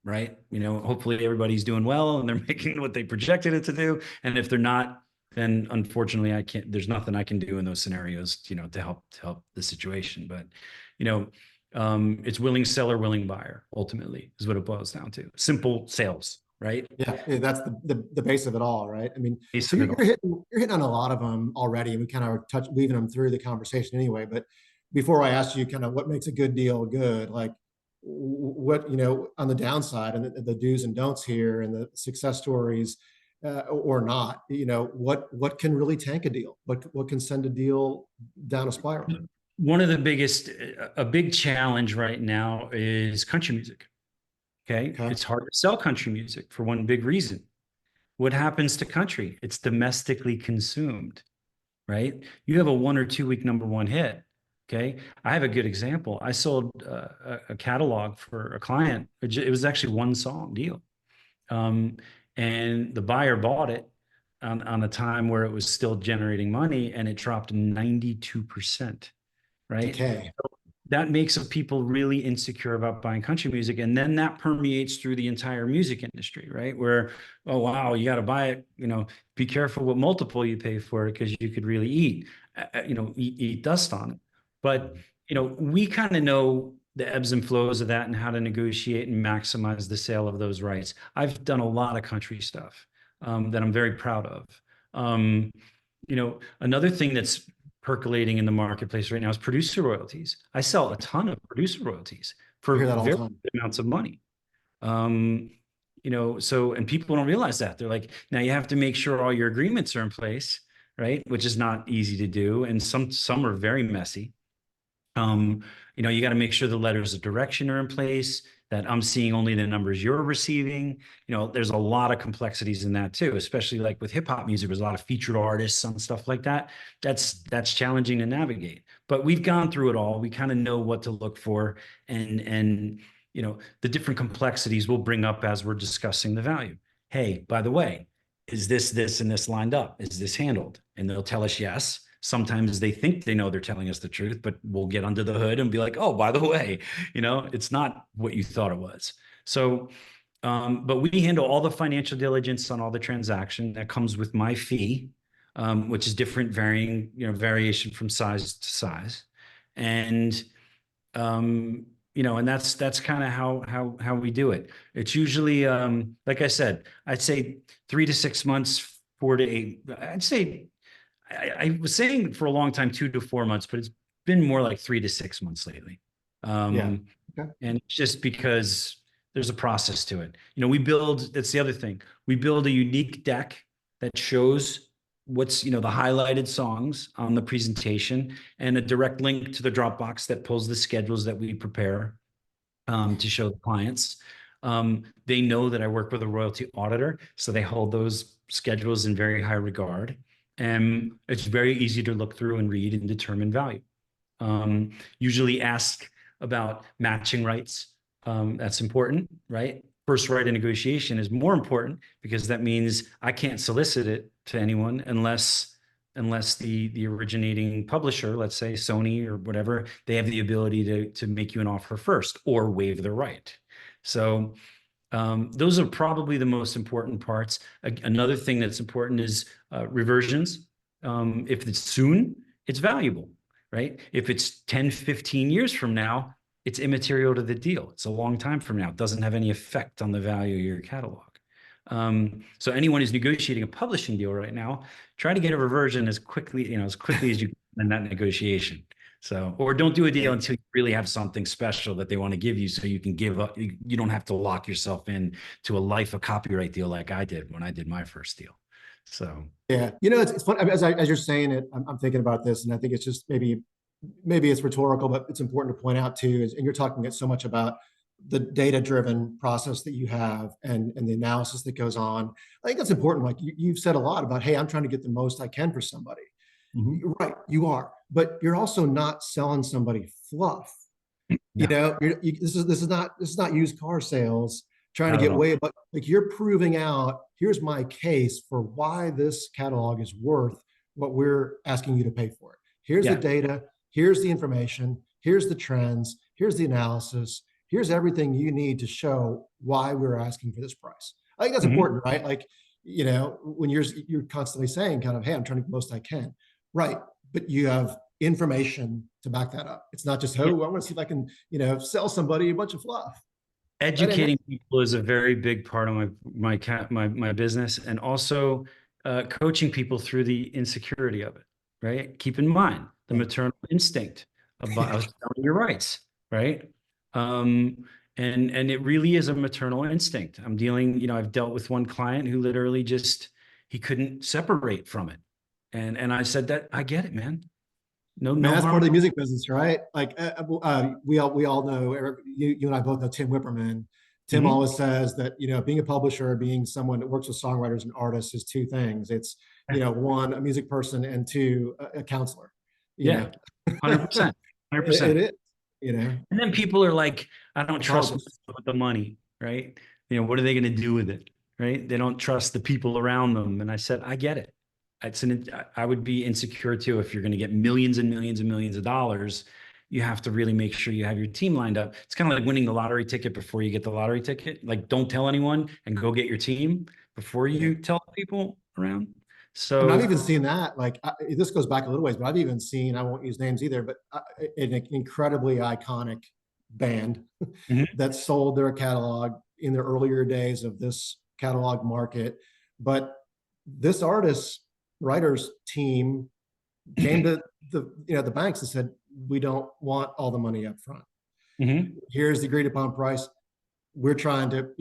Right. Hopefully everybody's doing well and they're making what they projected it to do. And if they're not, then unfortunately there's nothing I can do in those scenarios, to help the situation. But, it's willing seller, willing buyer, ultimately is what it boils down to. Simple sales, right? Yeah, that's the base of it all, right? I mean, Base so of it all. you're hitting on a lot of them already, and we kind of weaving them through the conversation anyway. But before I ask you kind of what makes a good deal good, like what on the downside and the do's and don'ts here and the success stories, or not, what can really tank a deal? What can send a deal down a spiral? One of the a big challenge right now is country music. Okay. Okay. It's hard to sell country music for one big reason. What happens to country? It's domestically consumed, right? You have a 1 or 2 week #1 hit. Okay. I have a good example. I sold a catalog for a client. It was actually one song deal. And the buyer bought it. on a time where it was still generating money, and it dropped 92%, right? Decay. That makes people really insecure about buying country music. And then that permeates through the entire music industry, right? Where, oh, wow, you got to buy it, be careful what multiple you pay for it, because you could really eat dust on it. But, we kind of know the ebbs and flows of that and how to negotiate and maximize the sale of those rights. I've done a lot of country stuff that I'm very proud of. Another thing that's percolating in the marketplace right now is producer royalties. I sell a ton of producer royalties for Hear that all the very time. good amounts of money. And people don't realize that. They're like, now you have to make sure all your agreements are in place, right? Which is not easy to do. And some are very messy. You got to make sure the letters of direction are in place, that I'm seeing only the numbers you're receiving. There's a lot of complexities in that too, especially like with hip hop music. There's a lot of featured artists and stuff like that. That's challenging to navigate. But we've gone through it all. We kind of know what to look for, and the different complexities we'll bring up as we're discussing the value. Hey, by the way, is this, and this lined up? Is this handled? And they'll tell us yes. Sometimes they think they know they're telling us the truth, but we'll get under the hood and be like, oh, by the way, it's not what you thought it was. So, but we handle all the financial diligence on all the transaction that comes with my fee, which is different, variation from size to size. And, and that's kind of how we do it. It's usually, like I said, I'd say 3 to 6 months, 4 to 8. I'd say, I was saying for a long time 2 to 4 months, but it's been more like 3 to 6 months lately. Yeah. Okay. And it's just because there's a process to it. That's the other thing. We build a unique deck that shows what's, the highlighted songs on the presentation, and a direct link to the Dropbox that pulls the schedules that we prepare to show the clients. They know that I work with a royalty auditor, so they hold those schedules in very high regard. And it's very easy to look through and read and determine value. Usually ask about matching rights. That's important, right? First right of negotiation is more important, because that means I can't solicit it to anyone unless the originating publisher, let's say Sony or whatever, they have the ability to make you an offer first or waive the right. So those are probably the most important parts. Another thing that's important is reversions. If it's soon, it's valuable, right? If it's 10, 15 years from now, it's immaterial to the deal. It's a long time from now. It doesn't have any effect on the value of your catalog. So anyone who's negotiating a publishing deal right now, try to get a reversion as quickly as you can in that negotiation. So, or don't do a deal until you really have something special that they want to give you, so you can give up. You don't have to lock yourself in to a life of copyright deal like I did when I did my first deal. So yeah, it's fun as you're saying it. I'm thinking about this, and I think it's just maybe it's rhetorical, but it's important to point out too. And you're talking so much about the data-driven process that you have, and the analysis that goes on. I think that's important. Like you've said a lot about, hey, I'm trying to get the most I can for somebody. Mm-hmm. You're right, you are, but you're also not selling somebody fluff. No. This is not used car sales trying to get way, but like you're proving out, here's my case for why this catalog is worth what we're asking you to pay for it. Here's the data, here's the information, here's the trends, here's the analysis, here's everything you need to show why we're asking for this price. I think that's important, right? Like, when you're constantly saying kind of, hey, I'm trying to get the most I can. Right. But you have information to back that up. It's not just, oh, I want to see if I can, sell somebody a bunch of fluff. Educating people is a very big part of my business, and also coaching people through the insecurity of it, right? Keep in mind the maternal instinct about selling your rights, right? And it really is a maternal instinct. I've dealt with one client who literally he couldn't separate from it. And I said that I get it, man. No, that's part of the music business, right? Like we all know, Eric, you and I both know Tim Whipperman. Tim always says that, being a publisher, being someone that works with songwriters and artists is two things. It's, one, a music person, and two, a counselor. 100%. 100%. It is, And then people are like, I don't trust myself with the money, right? What are they going to do with it? right? They don't trust the people around them. And I said, I get it. I would be insecure too. If you're going to get millions and millions and millions of dollars, you have to really make sure you have your team lined up. It's kind of like winning the lottery ticket before you get the lottery ticket. Like, don't tell anyone and go get your team before Yeah. you tell people around. I mean, I've So, even seen that. Like, this goes back a little ways, but I've even seen, I won't use names either, but an incredibly iconic band mhm, that sold their catalog in the earlier days of this catalog market. But this artist writers team came to the banks and said, we don't want all the money up front. mhm, Here's the agreed upon price. We're trying to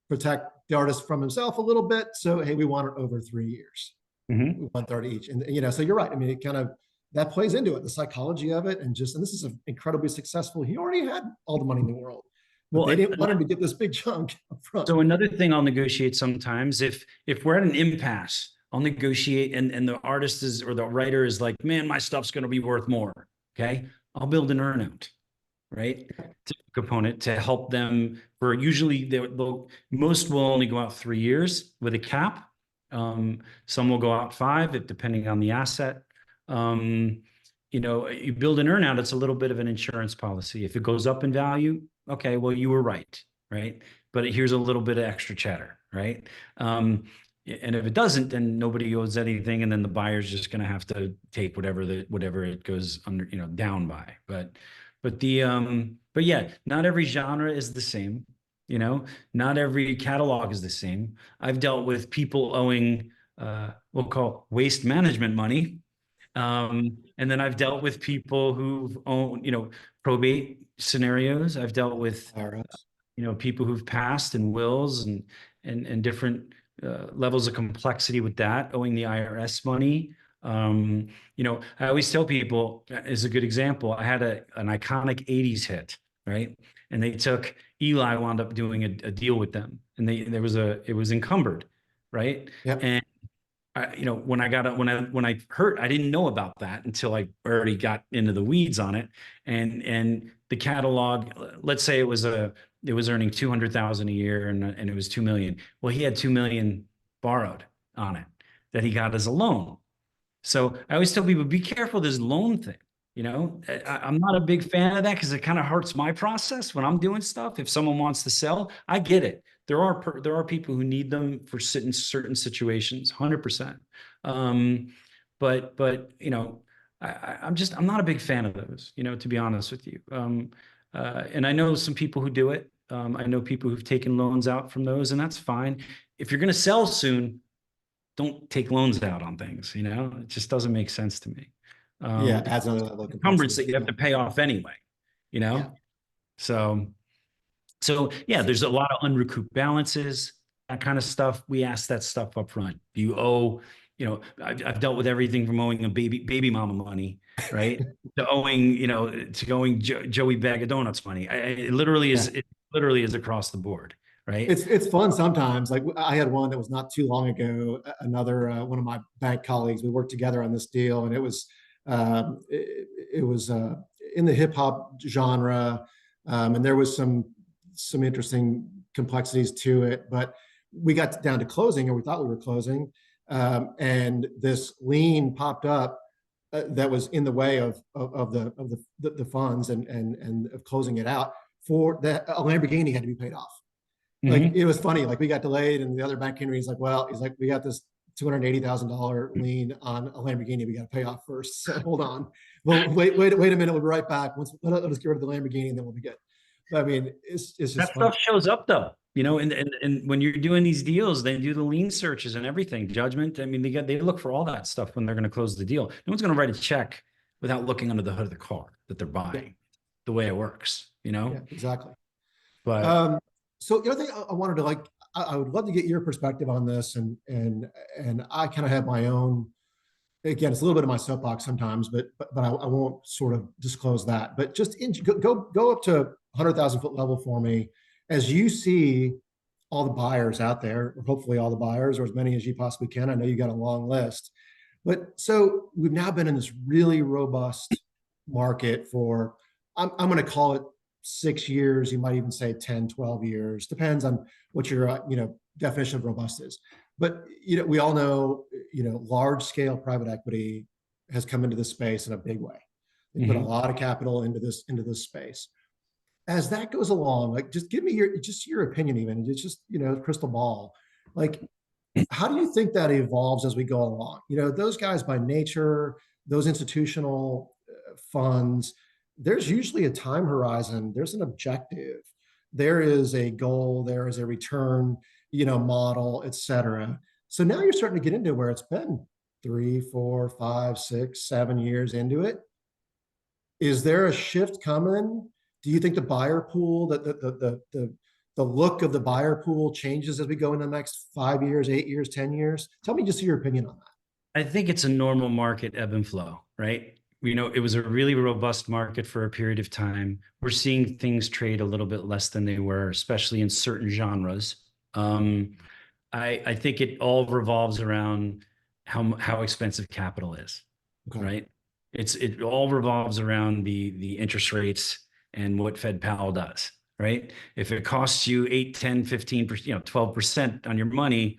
protect the artist from himself a little bit. So hey, we want it over 3 years, mhm. 130 each. And so you're right. I mean, it kind of that plays into it, the psychology of it, and this is incredibly successful. He already had all the money in the world, but Well, they didn't want him to get this big chunk up front. so another thing I'll negotiate sometimes, if we're at an impasse, I'll negotiate and the artist is or the writer is like, man, my stuff's going to be worth more. Okay. I'll build an earnout, right? Component to help them for usually most will only go out 3 years with a cap. Some will go out 5, depending on the asset. You build an earnout, it's a little bit of an insurance policy. If it goes up in value, okay, well, you were right, right? But here's a little bit of extra cheddar, right? And if it doesn't, then nobody owes anything, and then the buyer's just going to have to take whatever it goes under, down by. But yeah, not every genre is the same. Not every catalog is the same. I've dealt with people owing we'll call waste management money. And then I've dealt with people who've owned, probate scenarios. I've dealt with people who've passed and wills and different levels of complexity with that, owing the IRS money. I always tell people, as a good example, I had an iconic 80s hit, right? And Eli wound up doing a deal with them, and it was encumbered, right? Yep. And when I heard, I didn't know about that until I already got into the weeds on it. And the catalog, let's say it was earning 200,000 a year and it was 2 million. Well, he had 2 million borrowed on it that he got as a loan. So I always tell people, be careful of this loan thing. I'm not a big fan of that because it kind of hurts my process when I'm doing stuff. If someone wants to sell, I get it. There are people who need them for certain situations, 100%. But I'm not a big fan of those, to be honest with you. And I know some people who do it. I know people who've taken loans out from those, and that's fine. If you're going to sell soon, don't take loans out on things. It just doesn't make sense to me. Yeah, adds another level of Encumbrance that complexity. you have to pay off anyway. Yeah. So yeah, there's a lot of unrecouped balances, that kind of stuff. We ask that stuff up front. Do you owe? I've dealt with everything from owing a baby mama money, right, to owing, to going Joey Bag of Donuts money. It literally is across the board, right? It's fun sometimes. Like, I had one that was not too long ago. Another one of my bank colleagues, we worked together on this deal, and it was in the hip hop genre, and there was some interesting complexities to it. But we got down to closing, or we thought we were closing, and this lien popped up that was in the way of the funds and of closing it out. For that, a Lamborghini had to be paid off. Like, it was funny. Like, we got delayed, and the other bank Henry is like, well, he's like, we got this $280,000 lien on a Lamborghini we got to pay off first. So hold on. Well, wait a minute. We'll be right back. Let us get rid of the Lamborghini, and then we'll be good. I mean, it's just that funny. stuff shows up though, and when you're doing these deals, they do the lien searches and everything, judgment. I mean, they look for all that stuff when they're going to close the deal. No one's going to write a check without looking under the hood of the car that they're buying. The way it works, Yeah, exactly. But so the other thing I wanted to I would love to get your perspective on this, and I kind of have my own. Again, it's a little bit of my soapbox sometimes, but I won't sort of disclose that. But just go up to 100,000 foot level for me, as you see all the buyers out there, or hopefully all the buyers, or as many as you possibly can. I know you got a long list, but so we've now been in this really robust market for, I'm going to call it 6 years. You might even say 10, 12 years, depends on what your definition of robust is. But we all know, large scale private equity has come into this space in a big way. They put a lot of capital into this space. As that goes along, like, just give me your opinion, even just crystal ball. Like, how do you think that evolves as we go along? Those guys by nature, those institutional funds, there's usually a time horizon. There's an objective. There is a goal. There is a return, model, et cetera. So now you're starting to get into where it's been 3, 4, 5, 6, 7 years into it. Is there a shift coming? Do you think the buyer pool, the look of the buyer pool changes as we go in the next 5 years, 8 years, 10 years? Tell me just your opinion on that. I think it's a normal market ebb and flow, right? It was a really robust market for a period of time. We're seeing things trade a little bit less than they were, especially in certain genres. I think it all revolves around how expensive capital is, right? It all revolves around the interest rates and what Fed Powell does, right? If it costs you 8, 10, 15%, 12% on your money,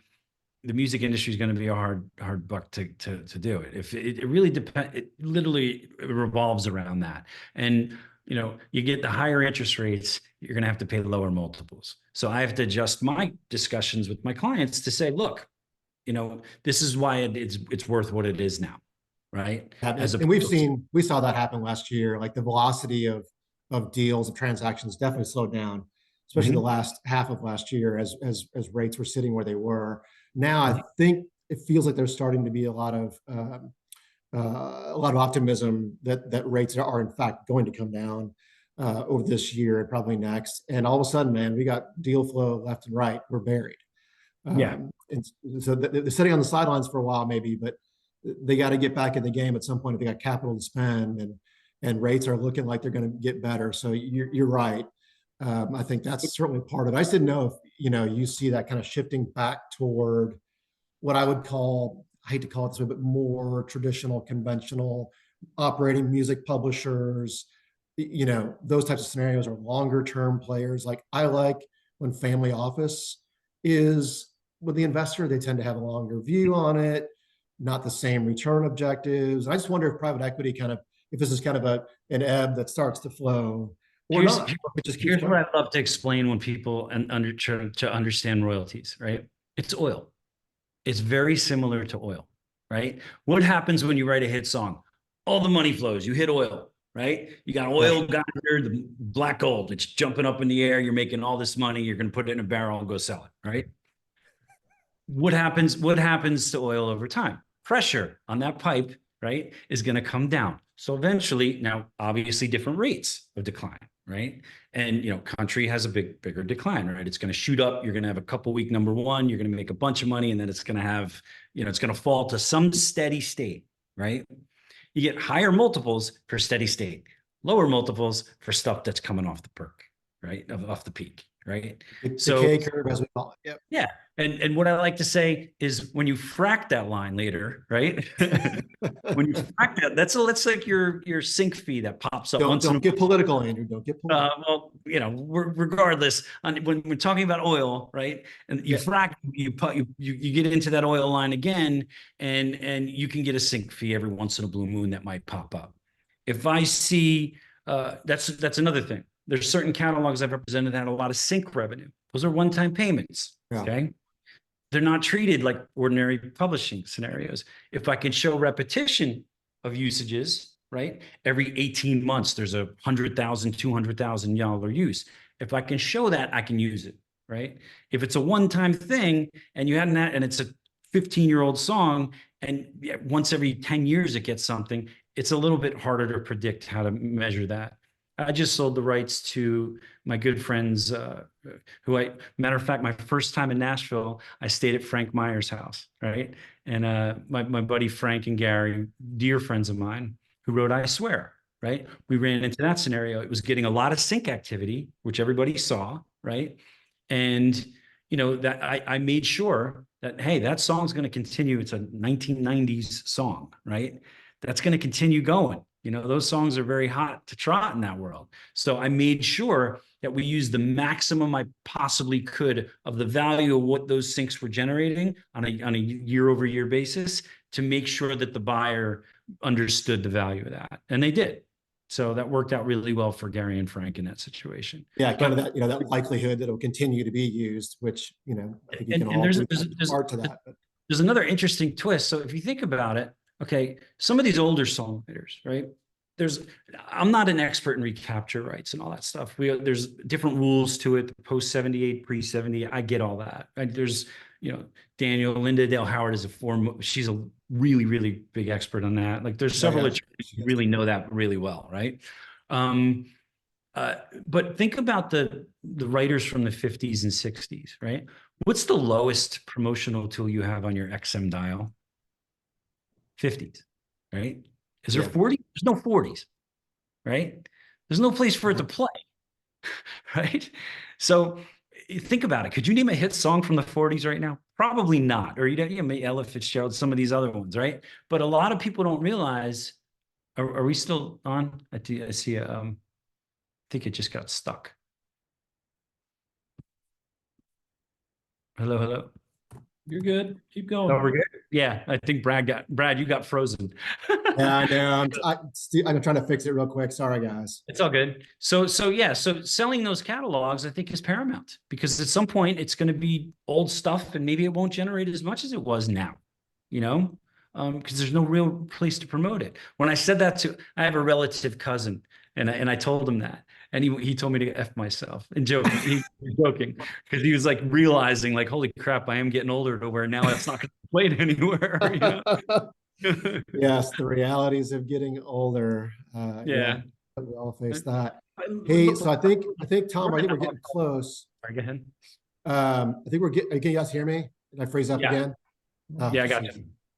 the music industry is going to be a hard buck to do it. If it really depends, it literally revolves around that. And you get the higher interest rates, you're going to have to pay lower multiples. So I have to adjust my discussions with my clients to say, look, this is why it's worth what it is now, right? And we saw that happen last year. Like, the velocity of deals and transactions definitely slowed down, especially the last half of last year as rates were sitting where they were. Now I think it feels like there's starting to be a lot of optimism that rates are in fact going to come down over this year and probably next. And all of a sudden, man, we got deal flow left and right. We're buried. And so they're sitting on the sidelines for a while, maybe, but they got to get back in the game at some point if they got capital to spend, and rates are looking like they're going to get better. So you're right. I think that's certainly part of it. I just didn't know if you see that kind of shifting back toward what I would call, I hate to call it this way, but more traditional, conventional operating music publishers. Those types of scenarios are longer term players. Like, I like when family office is with the investor, they tend to have a longer view on it, not the same return objectives. I just wonder if private equity if this is kind of an ebb that starts to flow. Here's what I love to explain when people to understand royalties, right? It's oil. It's very similar to oil, right? What happens when you write a hit song? All the money flows. You hit oil, right? You got oil, got here, the black gold. It's jumping up in the air. You're making all this money. You're going to put it in a barrel and go sell it, right? What happens to oil over time? Pressure on that pipe, right, is going to come down. So eventually, now obviously different rates of decline, right? And country has a bigger decline, right? It's going to shoot up. You're going to have a couple week number one. You're going to make a bunch of money, and then it's going to have, it's going to fall to some steady state, right? You get higher multiples for steady state, lower multiples for stuff that's coming off the perk, right? Off the peak, right? So K curve, as we call it. Yep. Yeah. And what I like to say is, when you frack that line later, right? When you frack that, that's like your sink fee that pops up. Don't get political, Andrew. Don't get political. Well, regardless, when we're talking about oil, right? And you frack, you get into that oil line again, and you can get a sink fee every once in a blue moon that might pop up. If I see, that's another thing. There's certain catalogs I've represented that had a lot of sync revenue. Those are one-time payments. Yeah. Okay. They're not treated like ordinary publishing scenarios. If I can show repetition of usages, right? Every 18 months, there's a $100,000, $200,000 use. If I can show that, I can use it, right? If it's a one-time thing and and it's a 15-year-old song, and once every 10 years it gets something, it's a little bit harder to predict how to measure that. I just sold the rights to my good friends, matter of fact, my first time in Nashville, I stayed at Frank Meyer's house, right? And my buddy Frank and Gary, dear friends of mine, who wrote I Swear, right? We ran into that scenario. It was getting a lot of sync activity, which everybody saw, right? And, that I made sure that, hey, that song's going to continue. It's a 1990s song, right? That's going to continue going. You know, those songs are very hot to trot in that world. So I made sure that we used the maximum I possibly could of the value of what those syncs were generating on a year over year basis to make sure that the buyer understood the value of that. And they did. So that worked out really well for Gary and Frank in that situation. Yeah, kind of that, that likelihood that it'll continue to be used, which, I think you can all there's, do there's, part to that. But there's another interesting twist. So if you think about it, okay, some of these older songwriters, right? I'm not an expert in recapture rights and all that stuff. There's different rules to it, post 78, pre 70. I get all that. Right? There's, Daniel, Linda Dale Howard is she's a really, really big expert on that. Like there's several attorneys who really know that really well, right? But think about the writers from the 50s and 60s, right? What's the lowest promotional tool you have on your XM dial? 50s, right? Is there 40? There's no 40s, right? There's no place for it to play, right? So think about it. Could you name a hit song from the 40s right now? Probably not. Or Ella Fitzgerald, some of these other ones, right? But a lot of people don't realize. Are we still on? I see. I think it just got stuck. Hello, hello. You're good. Keep going. Oh, we're good. Yeah, I think Brad, you got frozen. yeah, I know. I'm trying to fix it real quick. Sorry, guys. It's all good. So selling those catalogs, I think, is paramount because at some point it's going to be old stuff and maybe it won't generate as much as it was now, because there's no real place to promote it. When I said that I have a relative cousin and I told him that. And he told me to F myself and joking. He was joking because he was like realizing like, holy crap, I am getting older to where now it's not going to be played anywhere. Yes, the realities of getting older. Yeah, we all face that. Hey, so I think Tom, I think we're getting close. Sorry, go ahead. I think we're getting. Can you guys hear me? Did I freeze up again? Oh, yeah, I got you.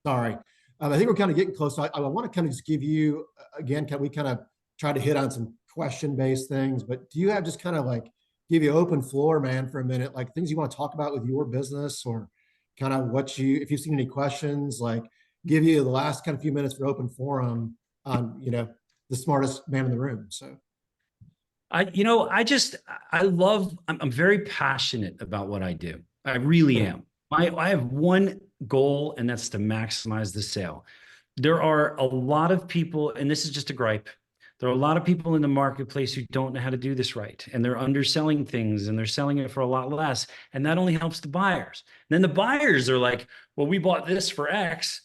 Sorry. I think we're kind of getting close. So I want to kind of just give you again. Can we kind of try to hit on some question-based things? But do you have just kind of like give you open floor, man, for a minute, like things you want to talk about with your business or kind of if you've seen any questions, like give you the last kind of few minutes for open forum on, the smartest man in the room. So I'm very passionate about what I do. I really am. I have one goal, and that's to maximize the sale. There are a lot of people, and this is just a gripe. There are a lot of people in the marketplace who don't know how to do this right, and they're underselling things, and they're selling it for a lot less, and that only helps the buyers. And then the buyers are like, well, we bought this for X,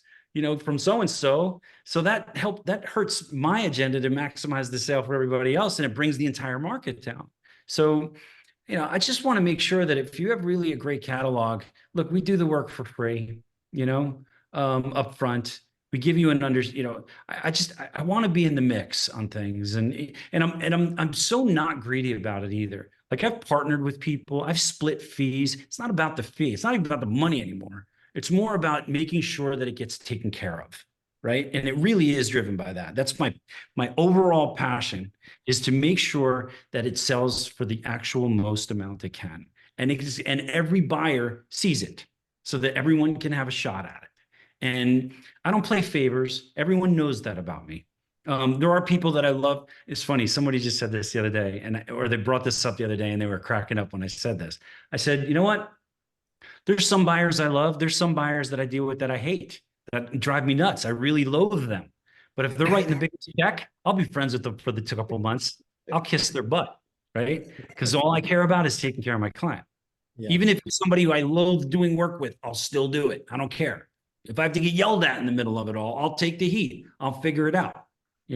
from so-and-so. So that hurts my agenda to maximize the sale for everybody else, and it brings the entire market down. So, I just want to make sure that if you have really a great catalog, look, we do the work for free, up front. We give you I want to be in the mix on things, and I'm so not greedy about it either. Like I've partnered with people, I've split fees. It's not about the fee. It's not even about the money anymore. It's more about making sure that it gets taken care of, right? And it really is driven by that. That's my overall passion, is to make sure that it sells for the actual most amount it can, and every buyer sees it, so that everyone can have a shot at it. And I don't play favors. Everyone knows that about me. There are people that I love. It's funny. Somebody just said this the other day, or they brought this up the other day, and they were cracking up when I said this. I said, you know what? There's some buyers I love. There's some buyers that I deal with that I hate, that drive me nuts. I really loathe them. But if they're writing the biggest check, I'll be friends with them for the couple of months. I'll kiss their butt, right? Because all I care about is taking care of my client. Yeah. Even if it's somebody who I loathe doing work with, I'll still do it. I don't care. If I have to get yelled at in the middle of it all, I'll take the heat. I'll figure it out, I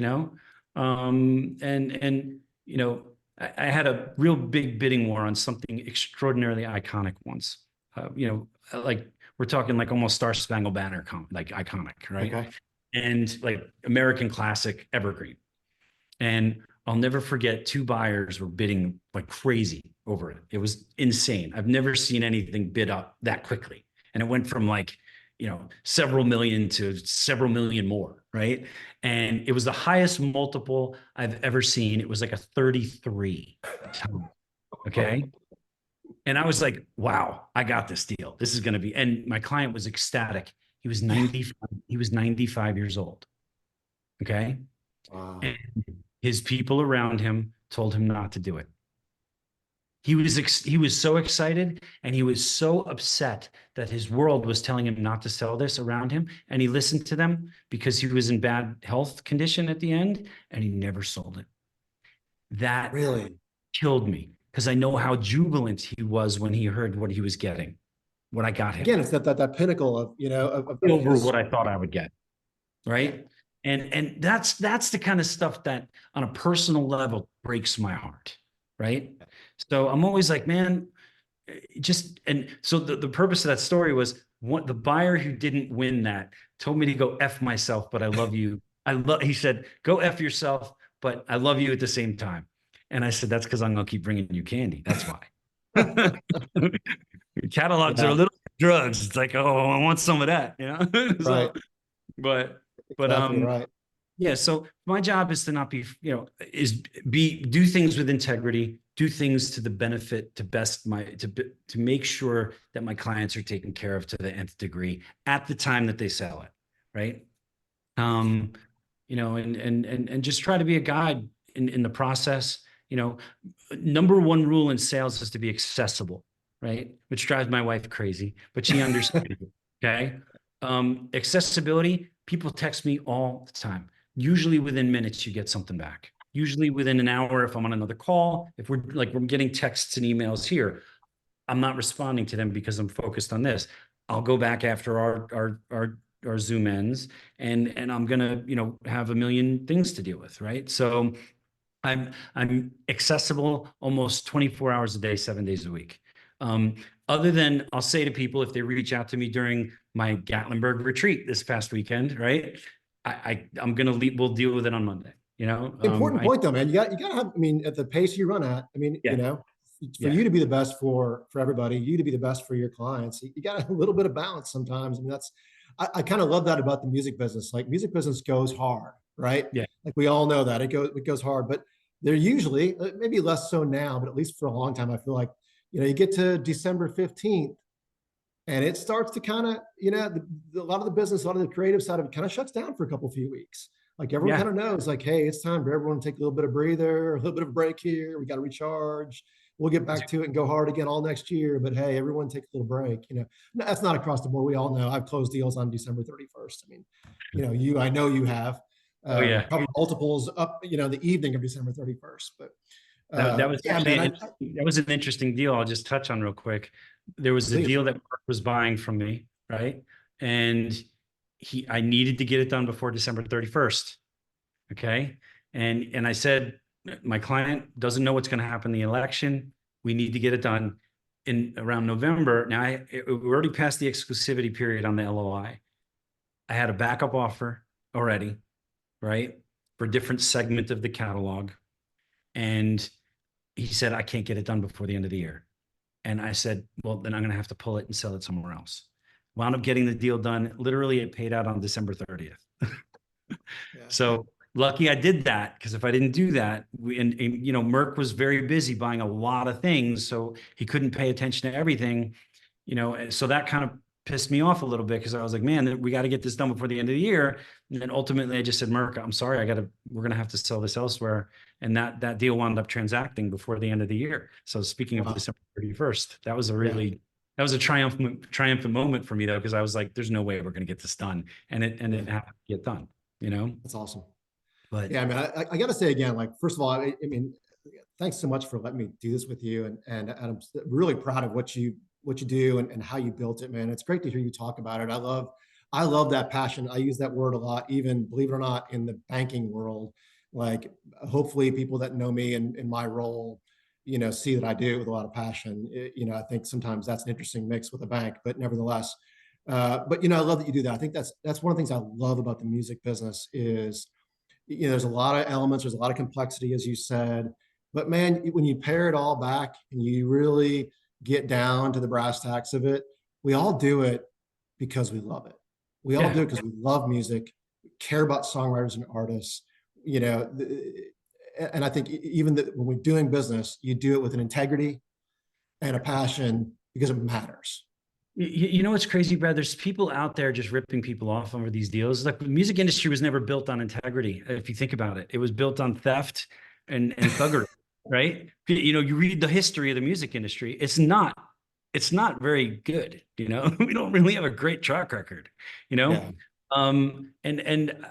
had a real big bidding war on something extraordinarily iconic once. Like we're talking like almost Star Spangled Banner, like iconic, right? Okay. And like American classic evergreen. And I'll never forget, two buyers were bidding like crazy over it. It was insane. I've never seen anything bid up that quickly. And it went from like, several million to several million more, right? And it was the highest multiple I've ever seen. It was like a 33. Okay. And I was like, wow, I got this deal. This is going to be, and my client was ecstatic. He was 95 years old. Okay. Wow. And his people around him told him not to do it. He was so excited and he was so upset that his world was telling him not to sell this around him, and he listened to them because he was in bad health condition at the end, and he never sold it. That Really? killed me because I know how jubilant he was when he heard what he was getting, what I got him Again, it's that pinnacle of, of over his. what I thought I would get. Yeah. Right. And that's the kind of stuff that on a personal level breaks my heart. Right. So I'm always like, man, and so the purpose of that story was what the buyer who didn't win that told me to go F myself, but I love you. He said, go F yourself, but I love you at the same time. And I said, that's because I'm going to keep bringing you candy. That's why. Catalogs are a Yeah. little drugs. It's like, oh, I want some of that, Right. So, but, but, Exactly right. yeah. So my job is to not be, do things with integrity, do things to the benefit to to make sure that my clients are taken care of to the nth degree at the time that they sell it. Right. Um, and just try to be a guide in the process. Number one rule in sales is to be accessible, right? Which drives my wife crazy, but she understands it. Okay. Accessibility, people text me all the time. Usually within minutes, you get something back. Usually within an hour, if I'm on another call, if we're getting texts and emails here, I'm not responding to them because I'm focused on this. I'll go back after our Zoom ends, and I'm gonna, have a million things to deal with, right? So I'm accessible almost 24 hours a day, 7 days a week. Um, Other than I'll say to people if they reach out to me during my Gatlinburg retreat this past weekend, right? I'm gonna leave. We'll deal with it on Monday. Important point though, man. You gotta have, I mean, at the pace you run at, I mean, Yeah, for yeah, you to be the best for everybody, you to be the best for your clients, you got a little bit of balance sometimes. I mean, I kind of love that about the music business. Like music business goes hard, right? yeah, Like we all know that it goes hard, but they're usually, maybe less so now, but at least for a long time, I feel like, you get to December 15th and it starts to kind of, a lot of the business, a lot of the creative side of it kind of shuts down for a couple few weeks. Like everyone yeah. kind of knows, like, hey, it's time for everyone to take a little bit of breather, a little bit of break here. We got to recharge. We'll get back to it and go hard again all next year. But hey, everyone take a little break. That's not across the board. We all know I've closed deals on December 31st. I mean, I know you have Oh yeah. probably multiples up, the evening of December 31st. But That was yeah, actually man, that was an interesting deal. I'll just touch on real quick. There was a please. deal that Mark was buying from me, right? And I needed to get it done before December 31st. Okay. And I said, my client doesn't know what's going to happen in the election. We need to get it done in around November. Now we already passed the exclusivity period on the LOI. I had a backup offer already, right? For a different segment of the catalog. And he said, I can't get it done before the end of the year. And I said, well, then I'm going to have to pull it and sell it somewhere else. Wound up getting the deal done. Literally, it paid out on December 30th. Yeah. So lucky I did that, because if I didn't do that, Merck was very busy buying a lot of things, so he couldn't pay attention to everything. So that kind of pissed me off a little bit, because I was like, man, we got to get this done before the end of the year. And then ultimately I just said, Merck, I'm sorry, we're going to have to sell this elsewhere. And that deal wound up transacting before the end of the year. So speaking of Wow. December 31st, that was Yeah. that was a triumphant moment for me though, because I was like, there's no way we're going to get this done. And it happened to get done, That's awesome. but Yeah, I mean, I got to say again, like, first of all, I mean, thanks so much for letting me do this with you, and I'm really proud of what you do and how you built it, man. It's great to hear you talk about it. I love that passion. I use that word a lot, even believe it or not, in the banking world. Like, hopefully, people that know me in my role, see that I do it with a lot of passion. I think sometimes that's an interesting mix with a bank, but nevertheless. But I love that you do that. I think that's one of the things I love about the music business is there's a lot of elements, there's a lot of complexity, as you said. But man, when you pare it all back and you really get down to the brass tacks of it, we all do it because we love it. We all yeah, do it because we love music, we care about songwriters and artists. You know, and I think even when we're doing business, you do it with an integrity and a passion because it matters. You know what's crazy, Brad? There's people out there just ripping people off over these deals. Like the music industry was never built on integrity. If you think about it, it was built on theft and thuggery, right? You know, you read the history of the music industry. It's not very good. You know, we don't really have a great track record. You know, Yeah. and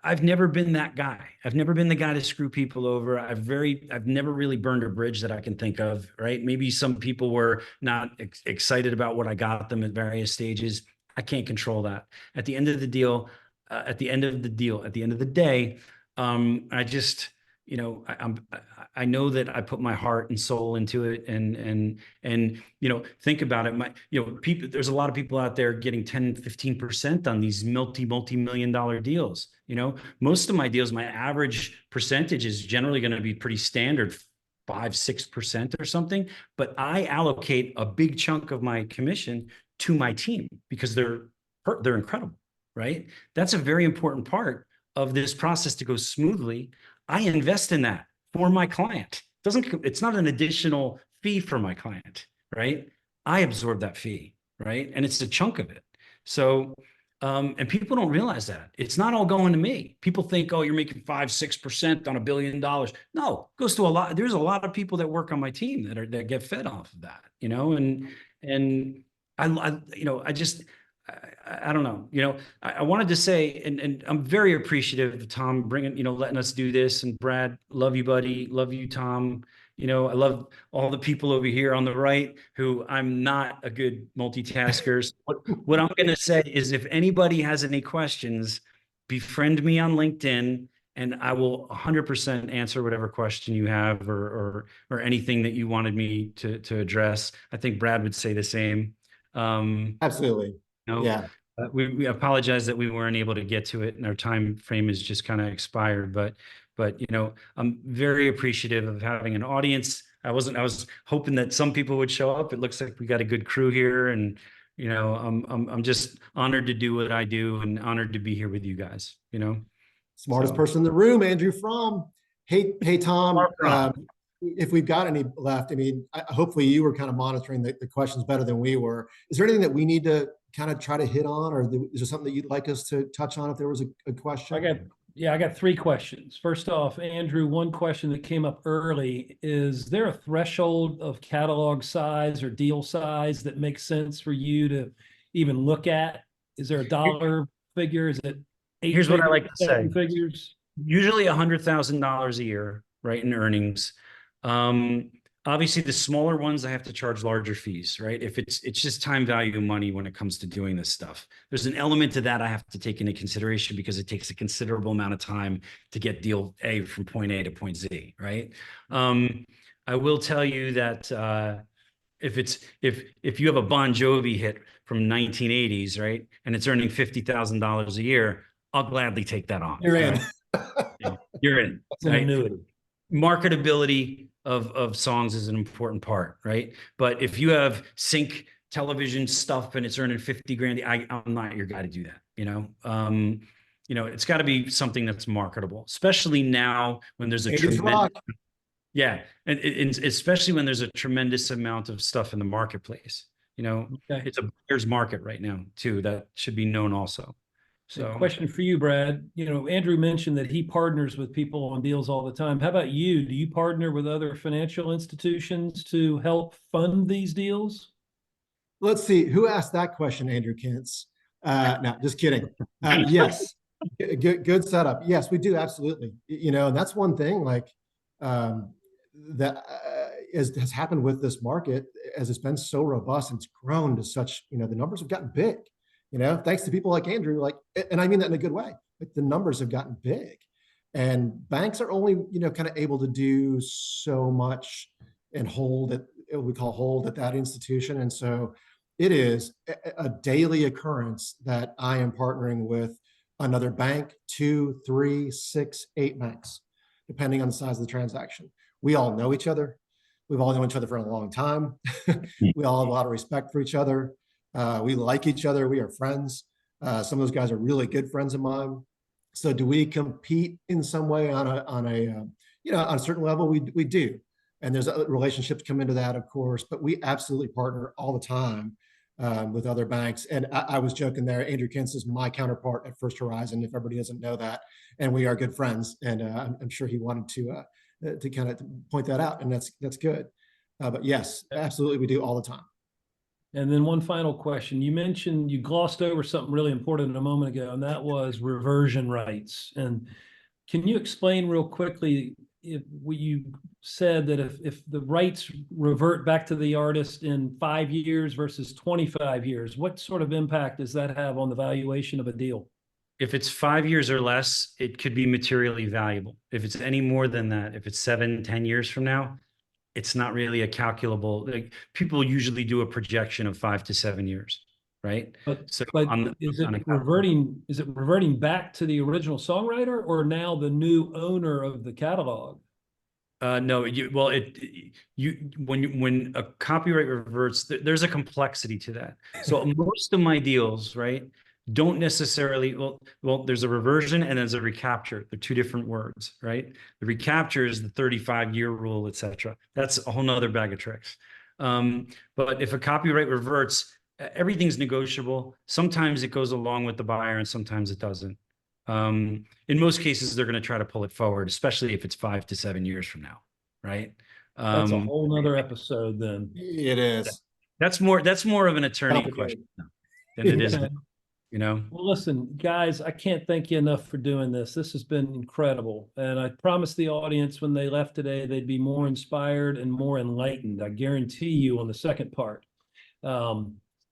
I've never been that guy. I've never been the guy to screw people over. I've never really burned a bridge that I can think of, right? Maybe some people were not excited about what I got them at various stages. I can't control that. At the end of the deal, at the end of the deal, at the end of the day, I just, you know, I know that I put my heart and soul into it, and you know, think about it. You know, people, there's a lot of people out there getting 10, 15% on these multi-million dollar deals. You know, most of my deals, my average percentage is generally going to be pretty standard, 5, 6% or something. But I allocate a big chunk of my commission to my team because they're incredible, right? That's a very important part of this process to go smoothly. I invest in that for my client. It's not an additional fee for my client, right? I absorb that fee, right? And it's a chunk of it. So, and people don't realize that it's not all going to me. People think, oh, you're making 5, 6% on $1 billion. No, it goes to a lot. There's a lot of people that work on my team that get fed off of that, you know, and you know, I don't know, you know, I wanted to say, and I'm very appreciative of Tom bringing, you know, letting us do this. And Brad, love you, buddy. Love you, Tom. You know, I love all the people over here on the right who I'm not a good multitasker. So what I'm going to say is if anybody has any questions, befriend me on LinkedIn and I will 100% answer whatever question you have or anything that you wanted me to address. I think Brad would say the same. Absolutely. No, Yeah. we apologize that we weren't able to get to it and our time frame is just kind of expired. But you know, I'm very appreciative of having an audience. I was hoping that some people would show up. It looks like we got a good crew here, and you know, I'm just honored to do what I do and honored to be here with you guys. You know, Smartest so person in the room, Andrew Fromm. Hey, Tom, far from. if we've got any left, I mean, hopefully you were kind of monitoring the questions better than we were. Is there anything that we need to kind of try to hit on, or is there something that you'd like us to touch on if there was a question? I got 3 questions. First off, Andrew, one question that came up early, is there a threshold of catalog size or deal size that makes sense for you to even look at? Is there a dollar figure? Is it 8 Here's what I figures, like to say. 7 figures? Usually $100,000 a year, right, in earnings. Obviously, the smaller ones, I have to charge larger fees, right? If it's just time value of money when it comes to doing this stuff. There's an element to that I have to take into consideration because it takes a considerable amount of time to get deal A from point A to point Z, right? I will tell you that if you have a Bon Jovi hit from 1980s, right, and it's earning $50,000 a year, I'll gladly take that on. You're in. Right? You're in. It's an Right? annuity. Marketability of songs is an important part, right? But if you have sync television stuff and it's earning 50 grand, I'm not your guy to do that, you know? You know, it's got to be something that's marketable, especially now when there's a 80s tremendous, rock. yeah, and especially when there's a tremendous amount of stuff in the marketplace. You know, Okay. it's a buyer's market right now too. That should be known also. So, Question for you, Brad. You know, Andrew mentioned that he partners with people on deals all the time. How about you? Do you partner with other financial institutions to help fund these deals? Let's see, who asked that question, Andrew Kintz? No, just kidding. Yes, good setup. Yes, we do, absolutely. You know, and that's one thing like that has happened with this market as it's been so robust and it's grown to such, you know, the numbers have gotten big, you know, thanks to people like Andrew, like, and I mean that in a good way, like the numbers have gotten big and banks are only, you know, kind of able to do so much and hold at, we call hold at that institution. And so it is a daily occurrence that I am partnering with another bank, 2, 3, 6, 8 banks, depending on the size of the transaction. We all know each other. We've all known each other for a long time. We all have a lot of respect for each other. We like each other. We are friends. Some of those guys are really good friends of mine. So do we compete in some way on a you know, on a certain level? We do. And there's other relationships come into that, of course, but we absolutely partner all the time. with other banks. And I was joking there. Andrew Kintz is my counterpart at First Horizon, if everybody doesn't know that, and we are good friends. And I'm sure he wanted to kind of point that out, and that's good. But yes, absolutely, we do all the time. And then one final question. You mentioned, you glossed over something really important a moment ago, and that was reversion rights. And can you explain real quickly, if you said that if the rights revert back to the artist in 5 years versus 25 years, what sort of impact does that have on the valuation of a deal? If it's 5 years or less, it could be materially valuable. If it's any more than that, if it's 7, 10 years from now, it's not really a calculable, like people usually do a projection of 5 to 7 years, right? But So is it reverting back to the original songwriter, or now the new owner of the catalog? No, when a copyright reverts, there's a complexity to that. So most of my deals, right, don't necessarily, there's a reversion and there's a recapture. They're two different words, right? The recapture is the 35-year rule, etc. That's a whole nother bag of tricks. But if a copyright reverts, everything's negotiable. Sometimes it goes along with the buyer and sometimes it doesn't. In most cases, they're going to try to pull it forward, especially if it's 5 to 7 years from now, right? That's a whole nother episode then. It is. That's more of an attorney question than it is, Well, listen, guys, I can't thank you enough for doing this. This has been incredible. And I promised the audience when they left today, they'd be more inspired and more enlightened. I guarantee you on the second part.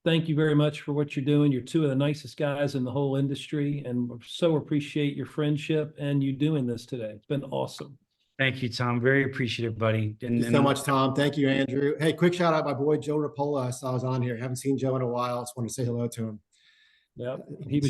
Thank you very much for what you're doing. You're two of the nicest guys in the whole industry, and so appreciate your friendship and you doing this today. It's been awesome. Thank you, Tom. Very appreciative, buddy. Thank you so much, Tom. Thank you, Andrew. Hey, quick shout out my boy Joe Rapola. I saw he was on here. Haven't seen Joe in a while. Just want to say hello to him. Yeah, he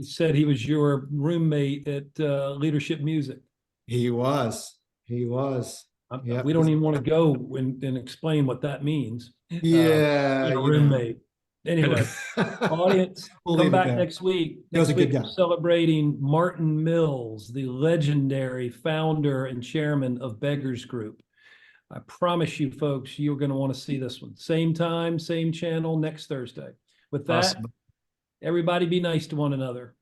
said he was your roommate at Leadership Music. He was. Yep. We don't even want to go and explain what that means. Yeah, roommate. Anyway, audience, come back next week. Next week, we're celebrating Martin Mills, the legendary founder and chairman of Beggars Group. I promise you, folks, you're going to want to see this one. Same time, same channel, next Thursday. With that, awesome. Everybody be nice to one another.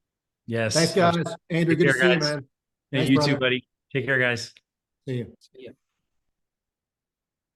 Yes. Thanks, guys. Andrew, good to see you, man. Hey, you too, buddy. Take care, guys. See you. See you.